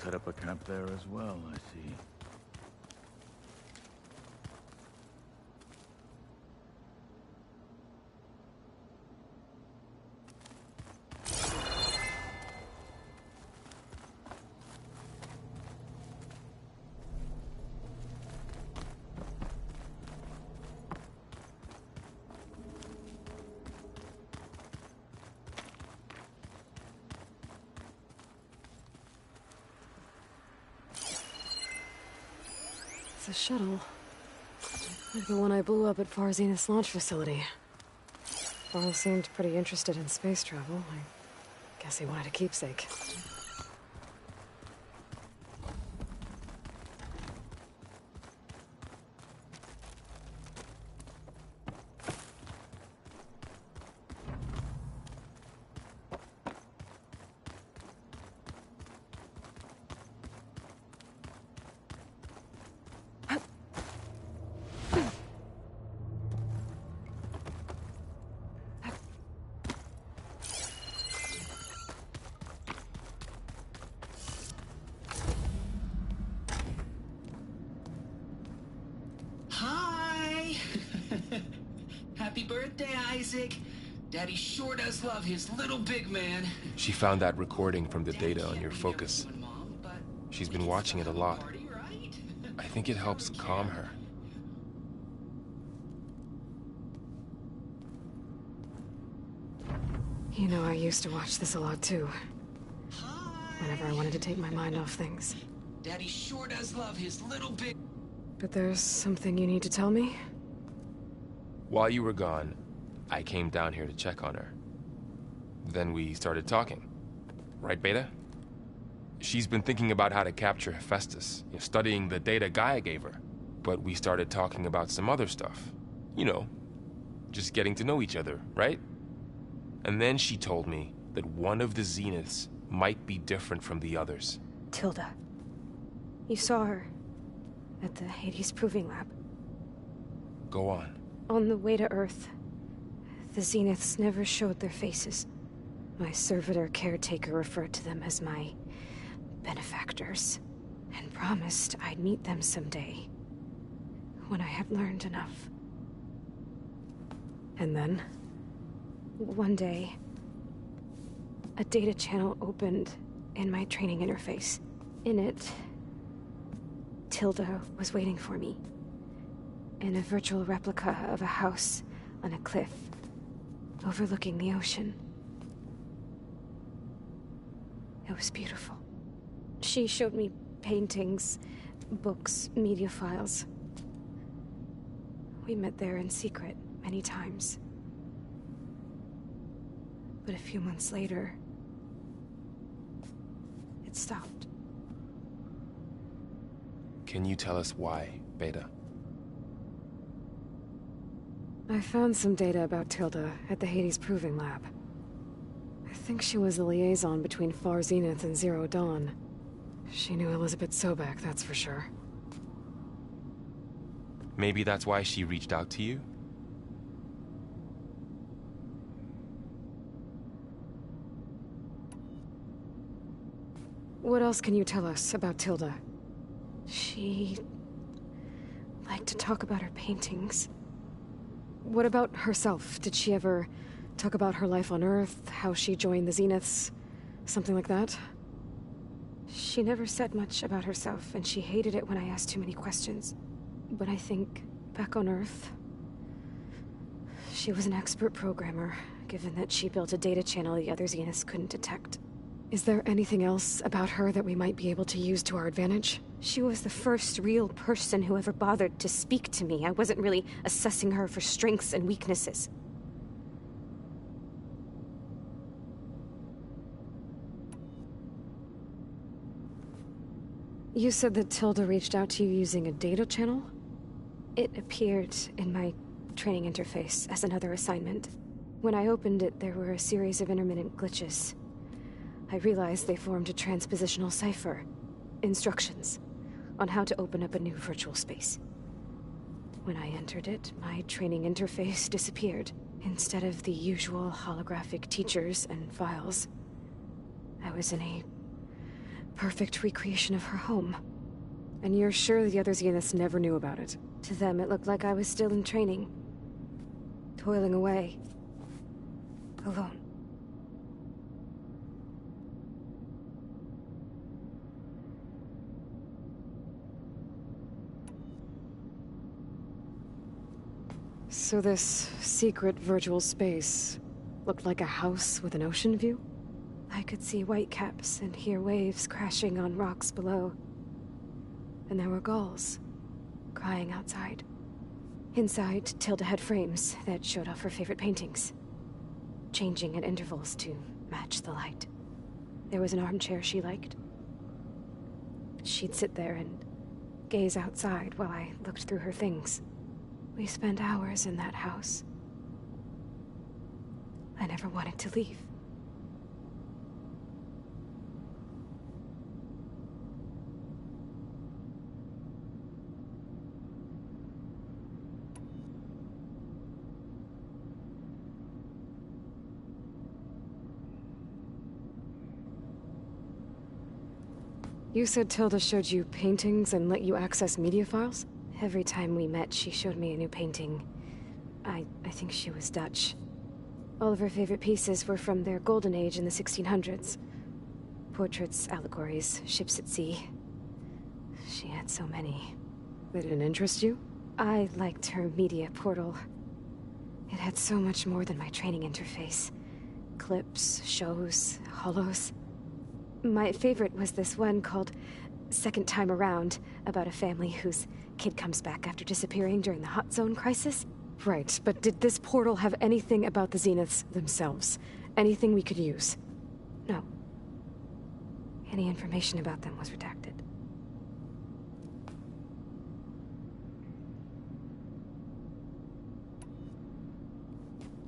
Speaker 11: Set up a camp there as well, I see.
Speaker 2: It's a shuttle. Like the one I blew up at Far Zenith's launch facility. Varl seemed pretty interested in space travel. I guess he wanted a keepsake.
Speaker 12: Happy birthday, Isaac. Daddy sure does love his little big man.
Speaker 10: She found that recording from the data on your focus. She's been watching it a lot. I think it helps calm her.
Speaker 2: You know, I used to watch this a lot too. Whenever I wanted to take my mind off things.
Speaker 12: Daddy sure does love his little big...
Speaker 2: But there's something you need to tell me?
Speaker 10: While you were gone, I came down here to check on her. Then we started talking. Right, Beta? She's been thinking about how to capture Hephaestus, studying the data Gaia gave her. But we started talking about some other stuff. You know, just getting to know each other, right? And then she told me that one of the Zeniths might be different from the others.
Speaker 2: Tilda. You saw her at the Hades Proving Lab.
Speaker 10: Go on.
Speaker 2: On the way to Earth, the Zeniths never showed their faces. My servitor caretaker referred to them as my benefactors, and promised I'd meet them someday, when I had learned enough. And then, one day, a data channel opened in my training interface. In it, Tilda was waiting for me. In a virtual replica of a house on a cliff, overlooking the ocean. It was beautiful. She showed me paintings, books, media files. We met there in secret many times. But a few months later, it stopped.
Speaker 10: Can you tell us why, Beta?
Speaker 2: I found some data about Tilda at the Hades Proving Lab. I think she was the liaison between Far Zenith and Zero Dawn. She knew Elizabeth Sobek, that's for sure.
Speaker 10: Maybe that's why she reached out to you?
Speaker 2: What else can you tell us about Tilda? She liked to talk about her paintings. What about herself? Did she ever talk about her life on Earth, how she joined the Zeniths, something like that? She never said much about herself, and she hated it when I asked too many questions. But I think, back on Earth, she was an expert programmer, given that she built a data channel the other Zeniths couldn't detect. Is there anything else about her that we might be able to use to our advantage? She was the first real person who ever bothered to speak to me. I wasn't really assessing her for strengths and weaknesses. You said that Tilda reached out to you using a data channel? It appeared in my training interface as another assignment. When I opened it, there were a series of intermittent glitches. I realized they formed a transpositional cipher. Instructions on how to open up a new virtual space. When I entered it, my training interface disappeared. Instead of the usual holographic teachers and files, I was in a perfect recreation of her home. And you're sure the other Zeniths never knew about it? To them, it looked like I was still in training. Toiling away. Alone. So this secret virtual space looked like a house with an ocean view? I could see whitecaps and hear waves crashing on rocks below. And there were gulls crying outside. Inside, Tilda had frames that showed off her favorite paintings, changing at intervals to match the light. There was an armchair she liked. She'd sit there and gaze outside while I looked through her things. We spent hours in that house. I never wanted to leave. You said Tilda showed you paintings and let you access media files? Every time we met, she showed me a new painting. I think she was Dutch. All of her favorite pieces were from their golden age in the 1600s. Portraits, allegories, ships at sea. She had so many.
Speaker 13: They didn't interest you?
Speaker 2: I liked her media portal. It had so much more than my training interface. Clips, shows, holos. My favorite was this one called Second Time Around, about a family whose kid comes back after disappearing during the Hot Zone crisis.
Speaker 13: Right, but did this portal have anything about the Zeniths themselves? Anything we could use?
Speaker 2: No. Any information about them was redacted.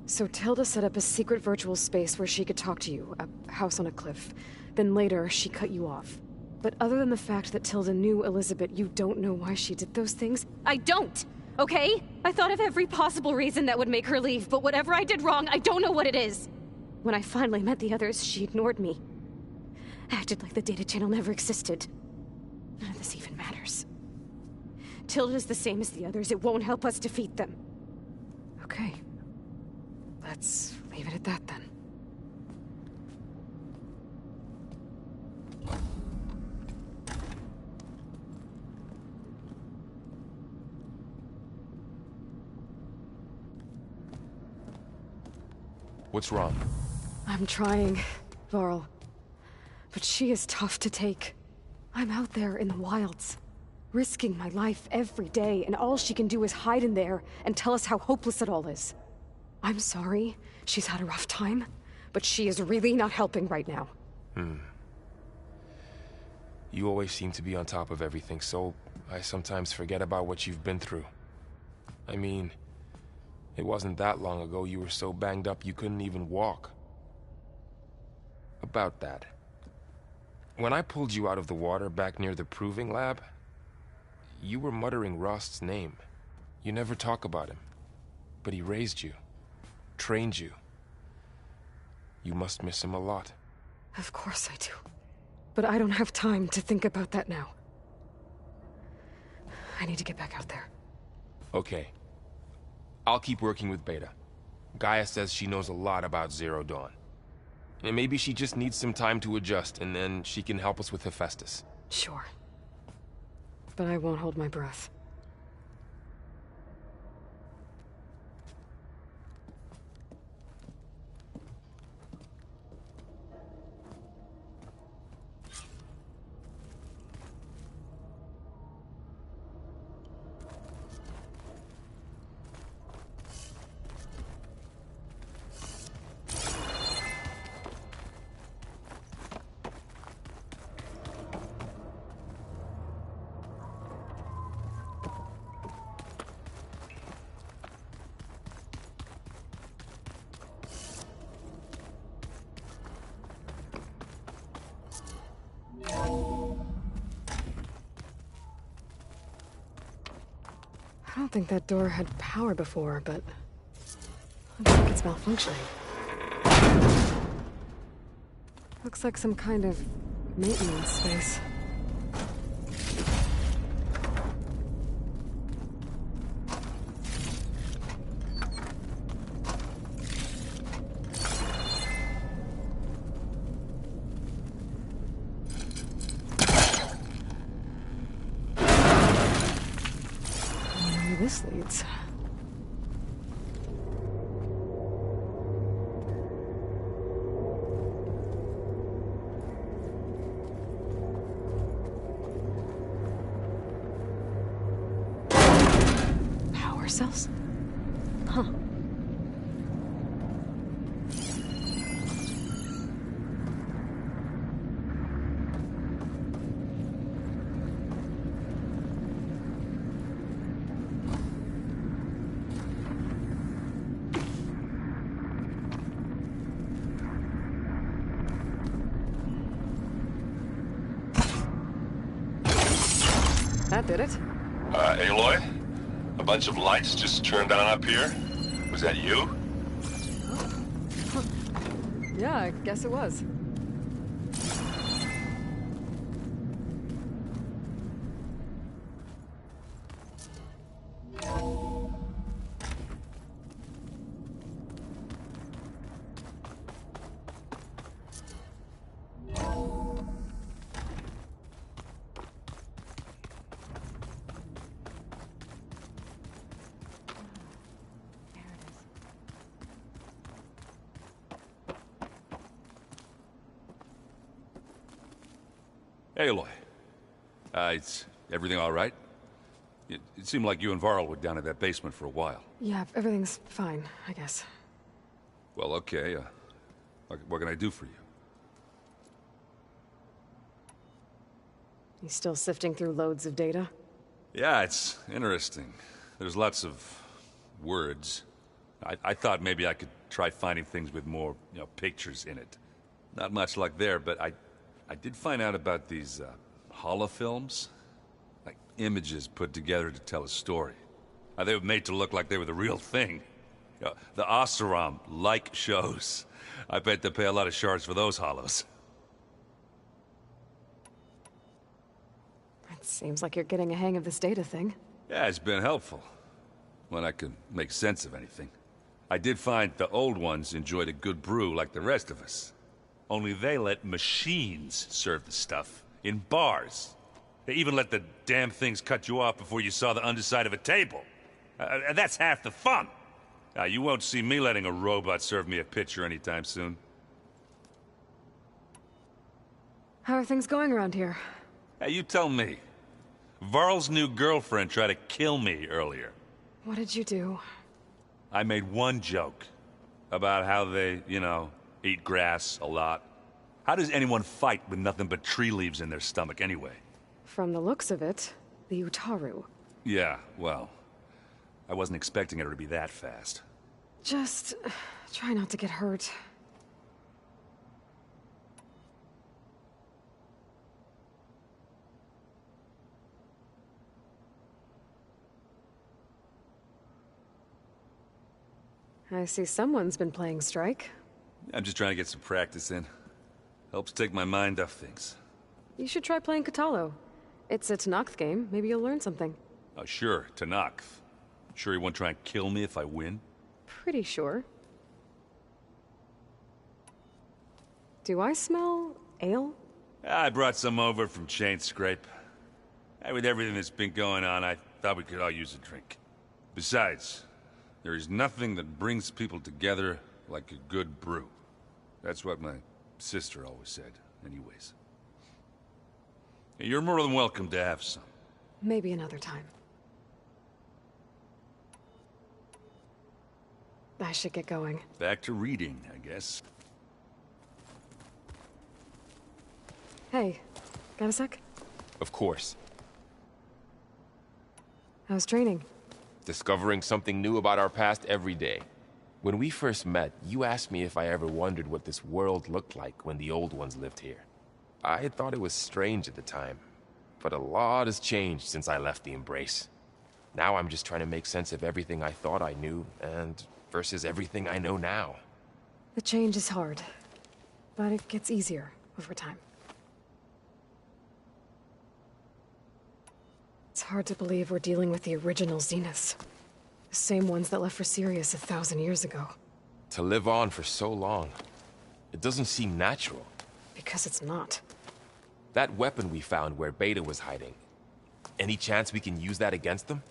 Speaker 13: So Tilda set up a secret virtual space where she could talk to you, a house on a cliff. Then later, she cut you off. But other than the fact that Tilda knew Elizabeth, you don't know why she did those things?
Speaker 2: I don't! Okay? I thought of every possible reason that would make her leave, but whatever I did wrong, I don't know what it is. When I finally met the others, she ignored me. Acted like the data channel never existed. None of this even matters. Tilda's the same as the others. It won't help us defeat them.
Speaker 13: Okay. Let's leave it at that then.
Speaker 10: What's wrong?
Speaker 13: I'm trying, Varl. But she is tough to take. I'm out there in the wilds, risking my life every day, and all she can do is hide in there and tell us how hopeless it all is. I'm sorry, she's had a rough time, but she is really not helping right now.
Speaker 10: You always seem to be on top of everything, so I sometimes forget about what you've been through. I mean, it wasn't that long ago you were so banged up you couldn't even walk. About that. When I pulled you out of the water back near the proving lab, you were muttering Rost's name. You never talk about him, but he raised you, trained you. You must miss him a lot.
Speaker 13: Of course I do. But I don't have time to think about that now. I need to get back out there.
Speaker 10: Okay. I'll keep working with Beta. Gaia says she knows a lot about Zero Dawn. And maybe she just needs some time to adjust, and then she can help us with Hephaestus.
Speaker 13: Sure. But I won't hold my breath. I don't think that door had power before, but looks like it's malfunctioning. Looks like some kind of maintenance space. This leads. Power cells? Huh. That did it.
Speaker 14: Aloy? A bunch of lights just turned on up here? Was that you?
Speaker 13: Yeah, I guess it was.
Speaker 15: Aloy. Is everything all right? It seemed like you and Varl were down in that basement for a while.
Speaker 13: Yeah, everything's fine, I guess.
Speaker 15: Well, okay. What can I do for you?
Speaker 13: You still sifting through loads of data?
Speaker 15: Yeah, it's interesting. There's lots of words. I thought maybe I could try finding things with more, pictures in it. Not much luck there, but I did find out about these holofilms. Like images put together to tell a story. They were made to look like they were the real thing. The Oseram like shows. I bet they pay a lot of shards for those hollows.
Speaker 13: It seems like you're getting a hang of this data thing.
Speaker 15: Yeah, it's been helpful. When I could make sense of anything. I did find the old ones enjoyed a good brew like the rest of us. Only they let machines serve the stuff in bars. They even let the damn things cut you off before you saw the underside of a table. And that's half the fun. You won't see me letting a robot serve me a pitcher anytime soon.
Speaker 13: How are things going around here?
Speaker 15: Hey, you tell me. Varl's new girlfriend tried to kill me earlier.
Speaker 13: What did you do?
Speaker 15: I made one joke about how they, eat grass a lot. How does anyone fight with nothing but tree leaves in their stomach anyway?
Speaker 13: From the looks of it, the Utaru.
Speaker 15: Yeah, well, I wasn't expecting her to be that fast.
Speaker 13: Just try not to get hurt. I see someone's been playing Strike.
Speaker 15: I'm just trying to get some practice in. Helps take my mind off things.
Speaker 13: You should try playing Katalo. It's a Tenakth game. Maybe you'll learn something.
Speaker 15: Oh, sure, Tenakth. Sure he won't try and kill me if I win?
Speaker 13: Pretty sure. Do I smell ale?
Speaker 15: I brought some over from Chain Scrape. With everything that's been going on, I thought we could all use a drink. Besides, there is nothing that brings people together like a good brew. That's what my sister always said, anyways. You're more than welcome to have some.
Speaker 13: Maybe another time. I should get going.
Speaker 15: Back to reading, I guess.
Speaker 13: Hey, got a sec?
Speaker 10: Of course.
Speaker 13: How's training?
Speaker 10: Discovering something new about our past every day. When we first met, you asked me if I ever wondered what this world looked like when the old ones lived here. I thought it was strange at the time, but a lot has changed since I left the Embrace. Now I'm just trying to make sense of everything I thought I knew, and versus everything I know now.
Speaker 13: The change is hard, but it gets easier over time. It's hard to believe we're dealing with the original Zeniths. The same ones that left for Sirius 1,000 years ago.
Speaker 10: To live on for so long, it doesn't seem natural.
Speaker 13: Because it's not.
Speaker 10: That weapon we found where Beta was hiding, any chance we can use that against them?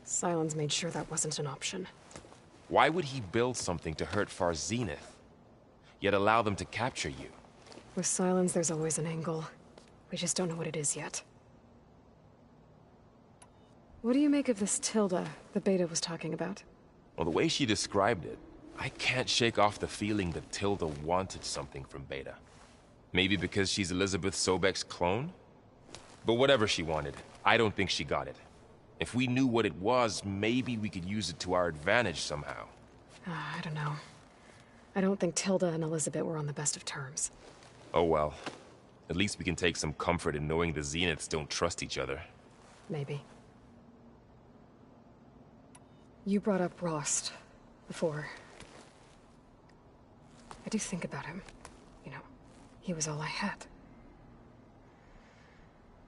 Speaker 13: Sylens made sure that wasn't an option.
Speaker 10: Why would he build something to hurt Far Zenith, yet allow them to capture you?
Speaker 13: With Sylens, there's always an angle. We just don't know what it is yet. What do you make of this Tilda the Beta was talking about?
Speaker 10: Well, the way she described it, I can't shake off the feeling that Tilda wanted something from Beta. Maybe because she's Elizabeth Sobek's clone? But whatever she wanted, I don't think she got it. If we knew what it was, maybe we could use it to our advantage somehow.
Speaker 13: I don't know. I don't think Tilda and Elizabeth were on the best of terms.
Speaker 10: Oh well. At least we can take some comfort in knowing the Zeniths don't trust each other.
Speaker 13: Maybe. You brought up Rost before. I do think about him. You know, he was all I had.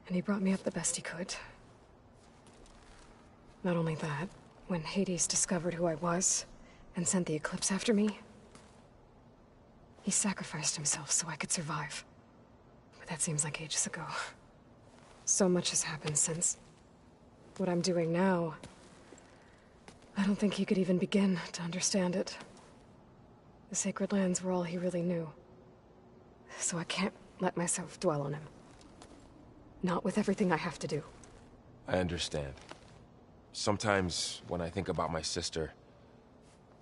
Speaker 13: And he brought me up the best he could. Not only that, when Hades discovered who I was and sent the Eclipse after me, he sacrificed himself so I could survive. But that seems like ages ago. So much has happened since. What I'm doing now, I don't think he could even begin to understand it. The Sacred Lands were all he really knew. So I can't let myself dwell on him. Not with everything I have to do.
Speaker 10: I understand. Sometimes, when I think about my sister,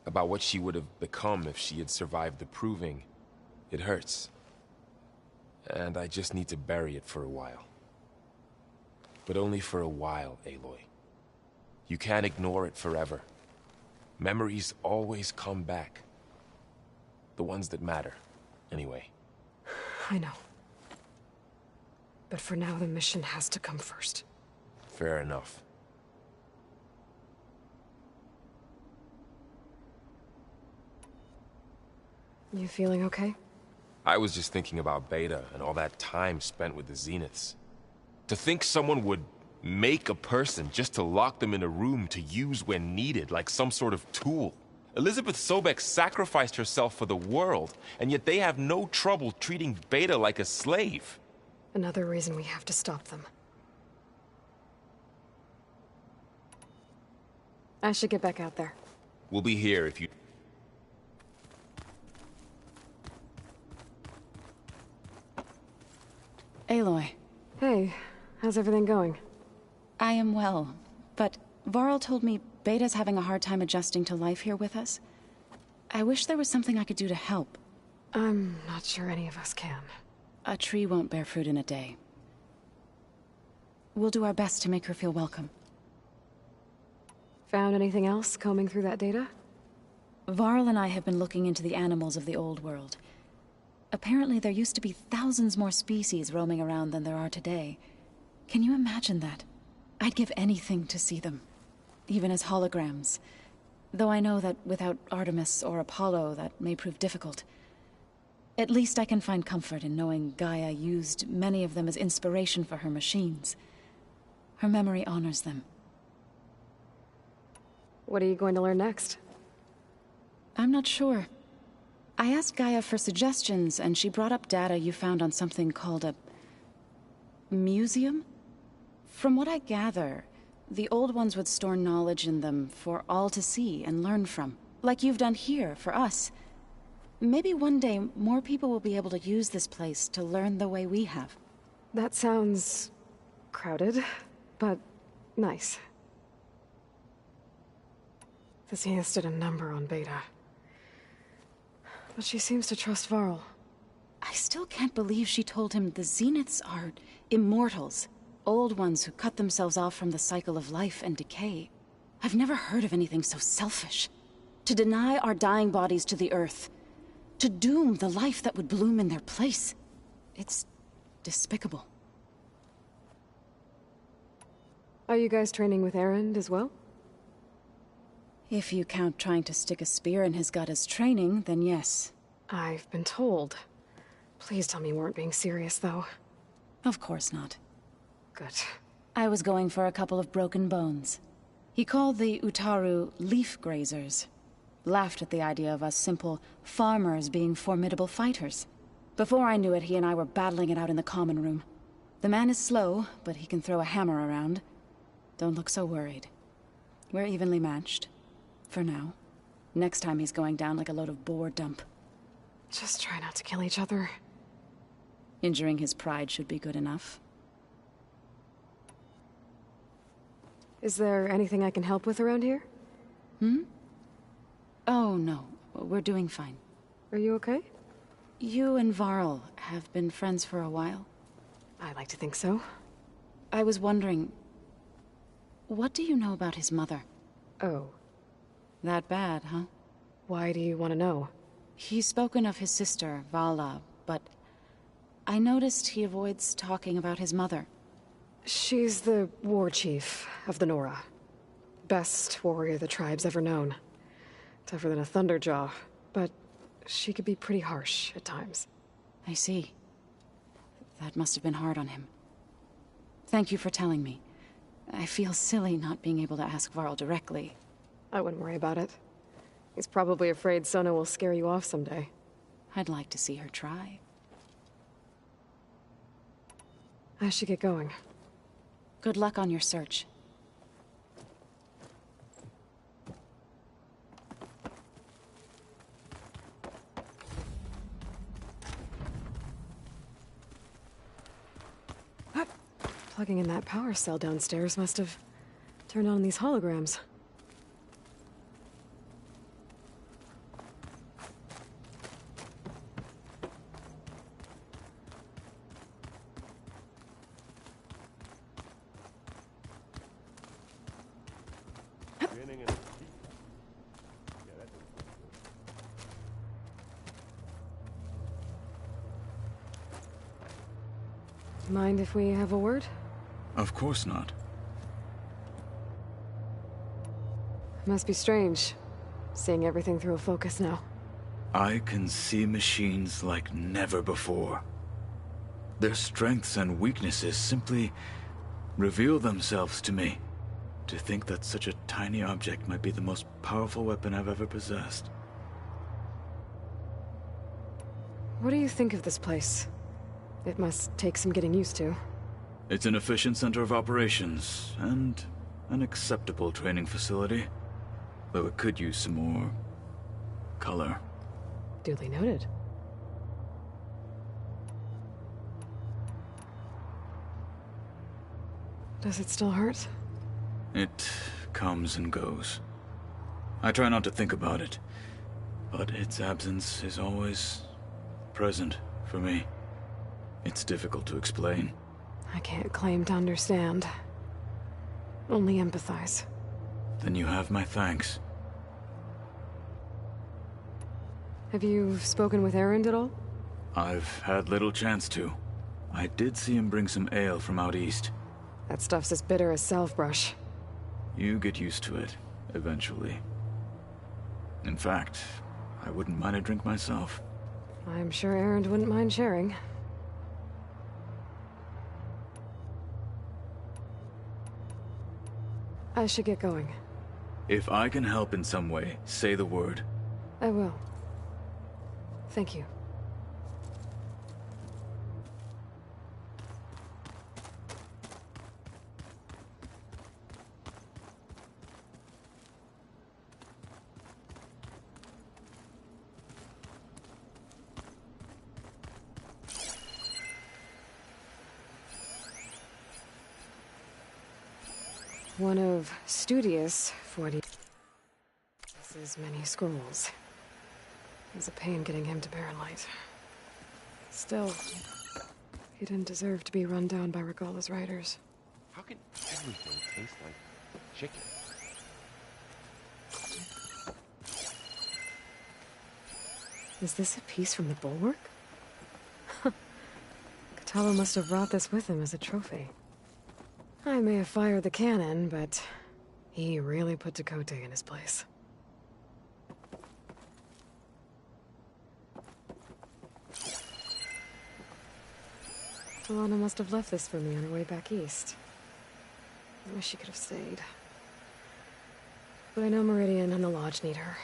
Speaker 10: about what she would have become if she had survived the Proving, it hurts. And I just need to bury it for a while. But only for a while, Aloy. You can't ignore it forever. Memories always come back. The ones that matter, anyway.
Speaker 13: I know. But for now, the mission has to come first.
Speaker 10: Fair enough.
Speaker 13: You feeling okay?
Speaker 10: I was just thinking about Beta and all that time spent with the Zeniths. To think someone would make a person just to lock them in a room to use when needed, like some sort of tool. Elizabeth Sobek sacrificed herself for the world, and yet they have no trouble treating Beta like a slave.
Speaker 13: Another reason we have to stop them. I should get back out there.
Speaker 10: We'll be here if you...
Speaker 16: Aloy.
Speaker 13: Hey, how's everything going?
Speaker 16: I am well, but Varl told me Beta's having a hard time adjusting to life here with us. I wish there was something I could do to help.
Speaker 13: I'm not sure any of us can.
Speaker 16: A tree won't bear fruit in a day. We'll do our best to make her feel welcome.
Speaker 13: Found anything else combing through that data?
Speaker 16: Varl and I have been looking into the animals of the old world. Apparently there used to be thousands more species roaming around than there are today. Can you imagine that? I'd give anything to see them. Even as holograms. Though I know that without Artemis or Apollo, that may prove difficult. At least I can find comfort in knowing Gaia used many of them as inspiration for her machines. Her memory honors them.
Speaker 13: What are you going to learn next?
Speaker 16: I'm not sure. I asked Gaia for suggestions, and she brought up data you found on something called a museum? From what I gather, the old ones would store knowledge in them for all to see and learn from, like you've done here for us. Maybe one day more people will be able to use this place to learn the way we have.
Speaker 13: That sounds crowded, but nice. The Zenith stood a number on Beta. But she seems to trust Varl.
Speaker 16: I still can't believe she told him the Zeniths are immortals. Old ones who cut themselves off from the cycle of life and decay. I've never heard of anything so selfish. To deny our dying bodies to the Earth. To doom the life that would bloom in their place. It's despicable.
Speaker 13: Are you guys training with Erend as well?
Speaker 16: If you count trying to stick a spear in his gut as training, then yes.
Speaker 13: I've been told. Please tell me you weren't being serious, though.
Speaker 16: Of course not.
Speaker 13: Good.
Speaker 16: I was going for a couple of broken bones. He called the Utaru leaf grazers. Laughed at the idea of us simple farmers being formidable fighters. Before I knew it, he and I were battling it out in the common room. The man is slow, but he can throw a hammer around. Don't look so worried. We're evenly matched. For now. Next time he's going down like a load of boar dump.
Speaker 13: Just try not to kill each other.
Speaker 16: Injuring his pride should be good enough.
Speaker 13: Is there anything I can help with around here?
Speaker 16: Hmm? Oh, no. We're doing fine.
Speaker 13: Are you okay?
Speaker 16: You and Varl have been friends for a while.
Speaker 13: I like to think so.
Speaker 16: I was wondering... what do you know about his mother?
Speaker 13: Oh.
Speaker 16: That bad, huh?
Speaker 13: Why do you want to know?
Speaker 16: He's spoken of his sister, Vala, but... I noticed he avoids talking about his mother.
Speaker 13: She's the war chief of the Nora. Best warrior the tribe's ever known. Tougher than a Thunderjaw, but she could be pretty harsh at times.
Speaker 16: I see. That must have been hard on him. Thank you for telling me. I feel silly not being able to ask Varl directly.
Speaker 13: I wouldn't worry about it. He's probably afraid Sona will scare you off someday.
Speaker 16: I'd like to see her try.
Speaker 13: I should get going.
Speaker 16: Good luck on your search.
Speaker 13: Plugging in that power cell downstairs must have turned on these holograms. Mind if we have a word?
Speaker 11: Of course not.
Speaker 13: Must be strange, seeing everything through a focus now.
Speaker 11: I can see machines like never before. Their strengths and weaknesses simply reveal themselves to me. To think that such a tiny object might be the most powerful weapon I've ever possessed.
Speaker 13: What do you think of this place? It must take some getting used to.
Speaker 11: It's an efficient center of operations, and an acceptable training facility. Though it could use some more... color.
Speaker 13: Duly noted. Does it still hurt?
Speaker 11: It comes and goes. I try not to think about it, but its absence is always present for me. It's difficult to explain.
Speaker 13: I can't claim to understand. Only empathize.
Speaker 11: Then you have my thanks.
Speaker 13: Have you spoken with Erend at all?
Speaker 11: I've had little chance to. I did see him bring some ale from out east.
Speaker 13: That stuff's as bitter as salve brush.
Speaker 11: You get used to it, eventually. In fact, I wouldn't mind a drink myself.
Speaker 13: I'm sure Erend wouldn't mind sharing. I should get going.
Speaker 11: If I can help in some way, say the word.
Speaker 13: I will. Thank you. One of studious 40. This is many scrolls. It was a pain getting him to Barren Light. Still, he didn't deserve to be run down by Regalla's riders.
Speaker 10: How can everything taste like chicken?
Speaker 13: Is this a piece from the bulwark? Katalo must have brought this with him as a trophy. I may have fired the cannon, but he really put Tekotteh in his place. Alana must have left this for me on her way back east. I wish she could have stayed. But I know Meridian and the Lodge need her.